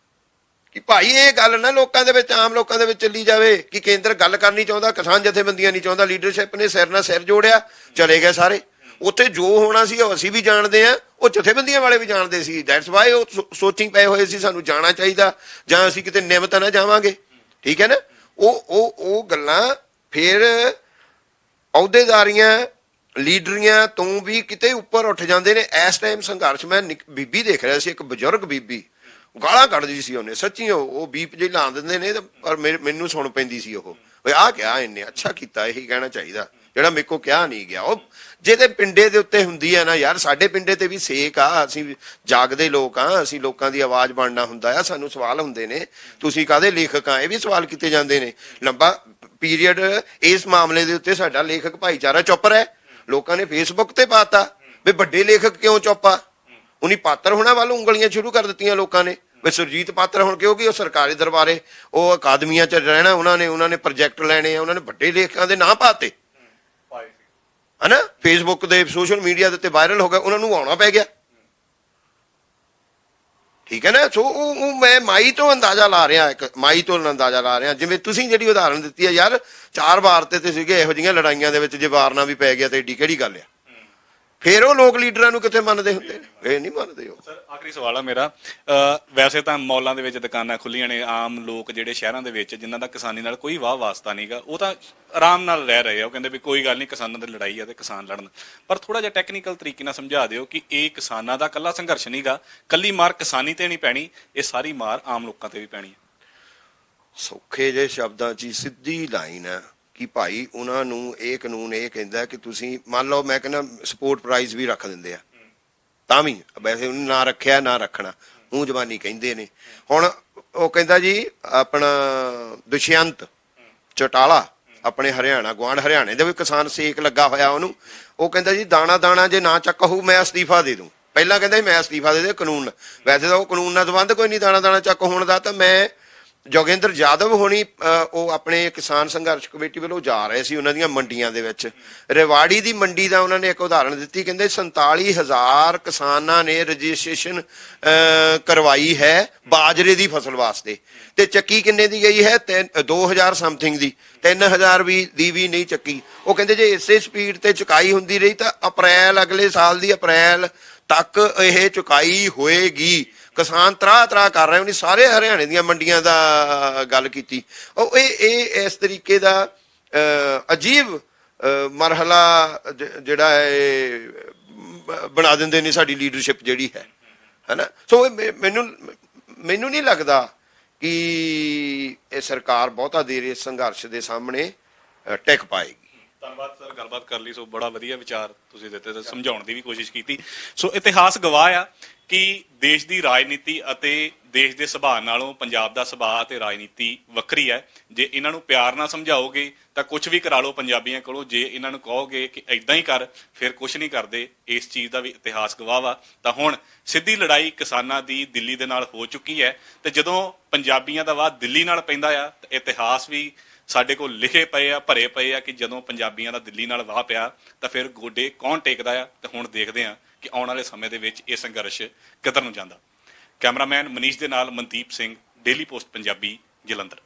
ਕਿ ਭਾਈ ਇਹ ਗੱਲ ਨਾ ਲੋਕਾਂ ਦੇ ਵਿੱਚ, ਆਮ ਲੋਕਾਂ ਦੇ ਵਿੱਚ ਚੱਲੀ ਜਾਵੇ ਕਿ ਕੇਂਦਰ ਗੱਲ ਕਰਨੀ ਚਾਹੁੰਦਾ, ਕਿਸਾਨ ਜਥੇਬੰਦੀਆਂ ਨਹੀਂ ਚਾਹੁੰਦਾ। ਲੀਡਰਸ਼ਿਪ ਨੇ ਸਿਰ ਨਾਲ ਸਿਰ ਜੋੜਿਆ, ਚਲੇ ਗਏ ਸਾਰੇ। ਉੱਥੇ ਜੋ ਹੋਣਾ ਸੀ ਉਹ ਅਸੀਂ ਵੀ ਜਾਣਦੇ ਹਾਂ, ਉਹ ਜਥੇਬੰਦੀਆਂ ਵਾਲੇ ਵੀ ਜਾਣਦੇ ਸੀ। ਦੈਟਸ ਵਾਈ ਉਹ ਸੋਚਿੰਗ ਪਏ ਹੋਏ ਸੀ ਸਾਨੂੰ ਜਾਣਾ ਚਾਹੀਦਾ ਜਾਂ ਅਸੀਂ ਕਿਤੇ ਨਿਯਮਤ ਨਾ ਜਾਵਾਂਗੇ, ਠੀਕ ਹੈ ਨਾ। ਉਹ ਗੱਲਾਂ ਫਿਰ ਅਹੁਦੇਦਾਰੀਆਂ ਲੀਡਰੀਆਂ ਤੋਂ ਵੀ ਕਿਤੇ ਉੱਪਰ ਉੱਠ ਜਾਂਦੇ ਨੇ। ਇਸ ਟਾਈਮ ਸੰਘਰਸ਼, ਮੈਂ ਬੀਬੀ ਦੇਖ ਰਿਹਾ ਸੀ, ਇੱਕ ਬਜ਼ੁਰਗ ਬੀਬੀ, ਗਾਲਾਂ ਕੱਢਦੀ ਸੀ ਉਹਨੇ, ਸੱਚੀ ਉਹ ਬੀਪ ਜੇ ਲਾ ਦਿੰਦੇ ਨੇ, ਪਰ ਮੈਨੂੰ ਸੁਣ ਪੈਂਦੀ ਸੀ ਉਹ, ਆਹ ਕਿਹਾ ਇਹਨੇ, ਅੱਛਾ ਕੀਤਾ, ਇਹੀ ਕਹਿਣਾ ਚਾਹੀਦਾ ਜਿਹੜਾ ਮੇਰੇ ਕੋਲ ਕਿਹਾ ਨਹੀਂ ਗਿਆ। ਉਹ ਜਿਹਦੇ ਪਿੰਡੇ ਦੇ ਉੱਤੇ ਹੁੰਦੀ ਹੈ ਨਾ ਯਾਰ, ਸਾਡੇ ਪਿੰਡੇ ਤੇ ਵੀ ਸੇਕ ਆ, ਅਸੀਂ ਜਾਗਦੇ ਲੋਕ ਆ, ਅਸੀਂ ਲੋਕਾਂ ਦੀ ਆਵਾਜ਼ ਬਣਨਾ ਹੁੰਦਾ ਆ। ਸਾਨੂੰ ਸਵਾਲ ਹੁੰਦੇ ਨੇ, ਤੁਸੀਂ ਕਾਹਦੇ ਲੇਖਕ ਆ, ਇਹ ਵੀ ਸਵਾਲ ਕੀਤੇ ਜਾਂਦੇ ਨੇ। ਲੰਬਾ ਪੀਰੀਅਡ ਇਸ ਮਾਮਲੇ ਦੇ ਉੱਤੇ ਸਾਡਾ ਲੇਖਕ ਭਾਈਚਾਰਾ ਚੁੱਪ ਰਿਹਾ, ਲੋਕਾਂ ਨੇ ਫੇਸਬੁੱਕ ਤੇ ਪਾਤਾ ਵੀ ਵੱਡੇ ਲੇਖਕ ਕਿਉਂ ਚੁੱਪ ਆ। ਉਨੀ ਪਾਤਰ ਹੋਣਾ ਵੱਲ ਉਂਗਲੀਆਂ ਸ਼ੁਰੂ ਕਰ ਦਿੱਤੀਆਂ ਲੋਕਾਂ ਨੇ ਵੀ ਸੁਰਜੀਤ ਪਾਤਰ ਹੁਣ, ਕਿਉਂਕਿ ਉਹ ਸਰਕਾਰੀ ਦਰਬਾਰੇ, ਉਹ ਅਕਾਦਮੀਆਂ 'ਚ ਰਹਿਣਾ, ਉਹਨਾਂ ਨੇ ਪ੍ਰੋਜੈਕਟ ਲੈਣੇ ਆ, ਉਹਨਾਂ ਨੇ ਵੱਡੇ ਲੇਖਕਾਂ ਦੇ ਨਾਂ ਪਾਤੇ, ਹਨਾ, ਫੇਸਬੁੱਕ ਦੇ ਸੋਸ਼ਲ ਮੀਡੀਆ ਦੇ ਉੱਤੇ ਵਾਇਰਲ ਹੋ ਗਿਆ, ਉਹਨਾਂ ਨੂੰ ਆਉਣਾ ਪੈ ਗਿਆ, ਠੀਕ ਹੈ ਨਾ। ਸੋ ਉਹ ਮੈਂ ਮਾਈ ਤੋਂ ਅੰਦਾਜ਼ਾ ਲਾ ਰਿਹਾ, ਜਿਵੇਂ ਤੁਸੀਂ ਜਿਹੜੀ ਉਦਾਹਰਨ ਦਿੱਤੀ ਹੈ ਯਾਰ, 4 ਵਾਰ ਤੇ ਸੀਗੇ ਇਹੋ ਜਿਹੀਆਂ ਲੜਾਈਆਂ ਦੇ ਵਿੱਚ, ਜੇ ਵਾਰ ਨਾ ਵੀ ਪੈ ਗਿਆ ਤੇ ਏਡੀ ਕਿਹੜੀ ਗੱਲ ਆ। ਫਿਰ ਉਹ ਲੋਕ ਲੀਡਰਾਂ ਨੂੰ ਕਿੱਥੇ ਮੰਨਦੇ ਹੁੰਦੇ ਨੇ, ਇਹ ਨਹੀਂ ਮੰਨਦੇ ਉਹ। ਸਰ ਆਖਰੀ ਸਵਾਲ ਆ ਮੇਰਾ, ਵੈਸੇ ਤਾਂ ਮੌਲਾਂ ਦੇ ਵਿੱਚ ਦੁਕਾਨਾਂ ਖੁੱਲੀਆਂ ਨੇ, ਆਮ ਲੋਕ ਜਿਹੜੇ ਸ਼ਹਿਰਾਂ ਦੇ ਵਿੱਚ ਜਿਨ੍ਹਾਂ ਦਾ ਕਿਸਾਨੀ ਨਾਲ ਕੋਈ ਵਾਹ ਵਾਸਤਾ ਨਹੀਂਗਾ, ਉਹ ਤਾਂ ਆਰਾਮ ਨਾਲ ਰਹਿ ਰਹੇ ਆ। ਉਹ ਕਹਿੰਦੇ ਵੀ ਕੋਈ ਗੱਲ ਨਹੀਂ, ਕਿਸਾਨਾਂ ਦੀ ਲੜਾਈ ਆ ਤੇ ਕਿਸਾਨ ਲੜਨ। ਪਰ ਥੋੜਾ ਜਿਹਾ ਟੈਕਨੀਕਲ ਤਰੀਕੇ ਨਾਲ ਸਮਝਾ ਦਿਓ ਕਿ ਇਹ ਕਿਸਾਨਾਂ ਦਾ ਇਕੱਲਾ ਸੰਘਰਸ਼ ਨਹੀਂਗਾ, ਕੱਲੀ ਮਾਰ ਕਿਸਾਨੀ ਤੇ ਨਹੀਂ ਪੈਣੀ, ਇਹ ਸਾਰੀ ਮਾਰ ਆਮ ਲੋਕਾਂ ਤੇ ਵੀ ਪੈਣੀ ਹੈ। ਸੌਖੇ ਜਿਹੇ ਸ਼ਬਦਾਂ 'ਚ ਸਿੱਧੀ ਲਾਈਨ ਹੈ ਕਿ ਭਾਈ ਉਹਨਾਂ ਨੂੰ ਇਹ ਕਾਨੂੰਨ ਇਹ ਕਹਿੰਦਾ ਕਿ ਤੁਸੀਂ ਮੰਨ ਲਓ, ਮੈਂ ਕਹਿੰਦਾ ਸਪੋਰਟ ਪ੍ਰਾਈਜ਼ ਵੀ ਰੱਖ ਦਿੰਦੇ ਆ, ਤਾਂ ਵੀ ਵੈਸੇ ਉਹਨੇ ਨਾ ਰੱਖਿਆ ਨਾ ਰੱਖਣਾ, ਮੂੰਹ ਜ਼ਬਾਨੀ ਕਹਿੰਦੇ ਨੇ। ਹੁਣ ਉਹ ਕਹਿੰਦਾ ਜੀ ਆਪਣਾ ਦੁਸ਼ਯੰਤ ਚੌਟਾਲਾ, ਆਪਣੇ ਹਰਿਆਣਾ ਗੁਆਂਢ ਹਰਿਆਣੇ ਦੇ ਵੀ ਕਿਸਾਨ ਸੇਕ ਲੱਗਾ ਹੋਇਆ ਉਹਨੂੰ, ਉਹ ਕਹਿੰਦਾ ਜੀ ਦਾਣਾ ਦਾਣਾ ਜੇ ਨਾ ਚੱਕ ਹੋਊ ਮੈਂ ਅਸਤੀਫਾ ਦੇ ਦੂੰ। ਪਹਿਲਾਂ ਕਹਿੰਦਾ ਮੈਂ ਅਸਤੀਫਾ ਦੇ ਦੇ ਕਾਨੂੰਨ, ਵੈਸੇ ਤਾਂ ਉਹ ਕਾਨੂੰਨ ਨਾਲ ਸੰਬੰਧ ਕੋਈ ਨਹੀਂ ਦਾਣਾ ਦਾਣਾ ਚੱਕ ਹੋਣ ਦਾ, ਤਾਂ ਮੈਂ ਜੋਗਿੰਦਰ ਯਾਦਵ ਹੋਣੀ ਉਹ ਆਪਣੇ ਕਿਸਾਨ ਸੰਘਰਸ਼ ਕਮੇਟੀ ਵੱਲੋਂ ਜਾ ਰਹੇ ਸੀ ਉਹਨਾਂ ਦੀਆਂ ਮੰਡੀਆਂ ਦੇ ਵਿੱਚ। ਰੇਵਾੜੀ ਦੀ ਮੰਡੀ ਦਾ ਉਹਨਾਂ ਨੇ ਇੱਕ ਉਦਾਹਰਣ ਦਿੱਤੀ, ਕਹਿੰਦੇ 47,000 ਕਿਸਾਨਾਂ ਨੇ ਰਜਿਸਟ੍ਰੇਸ਼ਨ ਕਰਵਾਈ ਹੈ ਬਾਜਰੇ ਦੀ ਫਸਲ ਵਾਸਤੇ, ਤੇ ਚੱਕੀ ਕਿੰਨੇ ਦੀ ਗਈ ਹੈ 2,000 ਸਮਥਿੰਗ ਦੀ, 3,000 ਦੀ ਵੀ ਨਹੀਂ ਚੱਕੀ। ਉਹ ਕਹਿੰਦੇ ਜੇ ਇਸੇ ਸਪੀਡ ਤੇ ਚੁਕਾਈ ਹੁੰਦੀ ਰਹੀ ਤਾਂ ਅਗਲੇ ਸਾਲ ਦੀ ਅਪ੍ਰੈਲ ਤੱਕ ਇਹ ਚੁਕਾਈ ਹੋਏਗੀ। ਕਿਸਾਨ ਤਰਾਹ ਕਰ ਰਹੇ, ਉਹਨੇ ਸਾਰੇ ਹਰਿਆਣੇ ਦੀਆਂ ਮੰਡੀਆਂ ਦਾ ਗੱਲ ਕੀਤੀ। ਉਹ ਇਹ ਇਸ ਤਰੀਕੇ ਦਾ ਅਜੀਬ ਮਰਹਲਾ ਜਿਹੜਾ ਹੈ ਬਣਾ ਦਿੰਦੇ ਨੇ ਸਾਡੀ ਲੀਡਰਸ਼ਿਪ ਜਿਹੜੀ ਹੈ ਨਾ। ਸੋ ਮੈਨੂੰ ਨਹੀਂ ਲੱਗਦਾ ਕਿ ਇਹ ਸਰਕਾਰ ਬਹੁਤਾ ਦੇਰ ਇਸ ਸੰਘਰਸ਼ ਦੇ ਸਾਹਮਣੇ ਟਿਕ ਪਾਏਗੀ। ਧੰਨਵਾਦ ਸਰ, ਗੱਲਬਾਤ ਕਰ ਲਈ। ਸੋ ਬੜਾ ਵਧੀਆ ਵਿਚਾਰ ਤੁਸੀਂ ਦਿੱਤੇ ਤੇ ਸਮਝਾਉਣ ਦੀ ਵੀ ਕੋਸ਼ਿਸ਼ ਕੀਤੀ। ਸੋ ਇਤਿਹਾਸ ਗਵਾਹ ਆ ਕਿ ਦੇਸ਼ ਦੀ ਰਾਜਨੀਤੀ ਅਤੇ ਦੇਸ਼ ਦੇ ਸੁਭਾਅ ਨਾਲੋਂ ਪੰਜਾਬ ਦਾ ਸੁਭਾਅ ਅਤੇ ਰਾਜਨੀਤੀ ਵੱਖਰੀ ਹੈ। ਜੇ ਇਹਨਾਂ ਨੂੰ ਪਿਆਰ ਨਾਲ ਸਮਝਾਓਗੇ ਤਾਂ ਕੁਝ ਵੀ ਕਰਾ ਲਓ ਪੰਜਾਬੀਆਂ ਕੋਲੋਂ, ਜੇ ਇਹਨਾਂ ਨੂੰ ਕਹੋਗੇ ਕਿ ਇਦਾਂ ਹੀ ਕਰ ਫਿਰ ਕੁਝ ਨਹੀਂ ਕਰਦੇ। ਇਸ ਚੀਜ਼ ਦਾ ਵੀ ਇਤਿਹਾਸ ਗਵਾਹ ਵਾ। ਤਾਂ ਹੁਣ ਸਿੱਧੀ ਲੜਾਈ ਕਿਸਾਨਾਂ ਦੀ ਦਿੱਲੀ ਦੇ ਨਾਲ ਹੋ ਚੁੱਕੀ ਹੈ, ਤੇ ਜਦੋਂ ਪੰਜਾਬੀਆਂ ਦਾ ਵਾਹ ਦਿੱਲੀ ਨਾਲ ਪੈਂਦਾ ਆ ਤਾਂ ਇਤਿਹਾਸ ਵੀ ਸਾਡੇ ਕੋਲ ਲਿਖੇ ਪਏ ਆ, ਭਰੇ ਪਏ ਆ ਕਿ ਜਦੋਂ ਪੰਜਾਬੀਆਂ ਦਾ ਦਿੱਲੀ ਨਾਲ ਵਾਹ ਪਿਆ ਤਾਂ ਫਿਰ ਗੋਡੇ ਕੌਣ ਟੇਕਦਾ ਆ। ਤੇ ਹੁਣ ਦੇਖਦੇ ਆ ਕਿ ਆਉਣ ਵਾਲੇ ਸਮੇਂ ਦੇ ਵਿੱਚ ਇਹ ਸੰਘਰਸ਼ ਕਿੱਧਰ ਨੂੰ ਜਾਂਦਾ। ਕੈਮਰਾਮੈਨ ਮਨੀਸ਼ ਦੇ ਨਾਲ ਮਨਦੀਪ ਸਿੰਘ, ਡੇਲੀ ਪੋਸਟ ਪੰਜਾਬੀ, ਜਲੰਧਰ।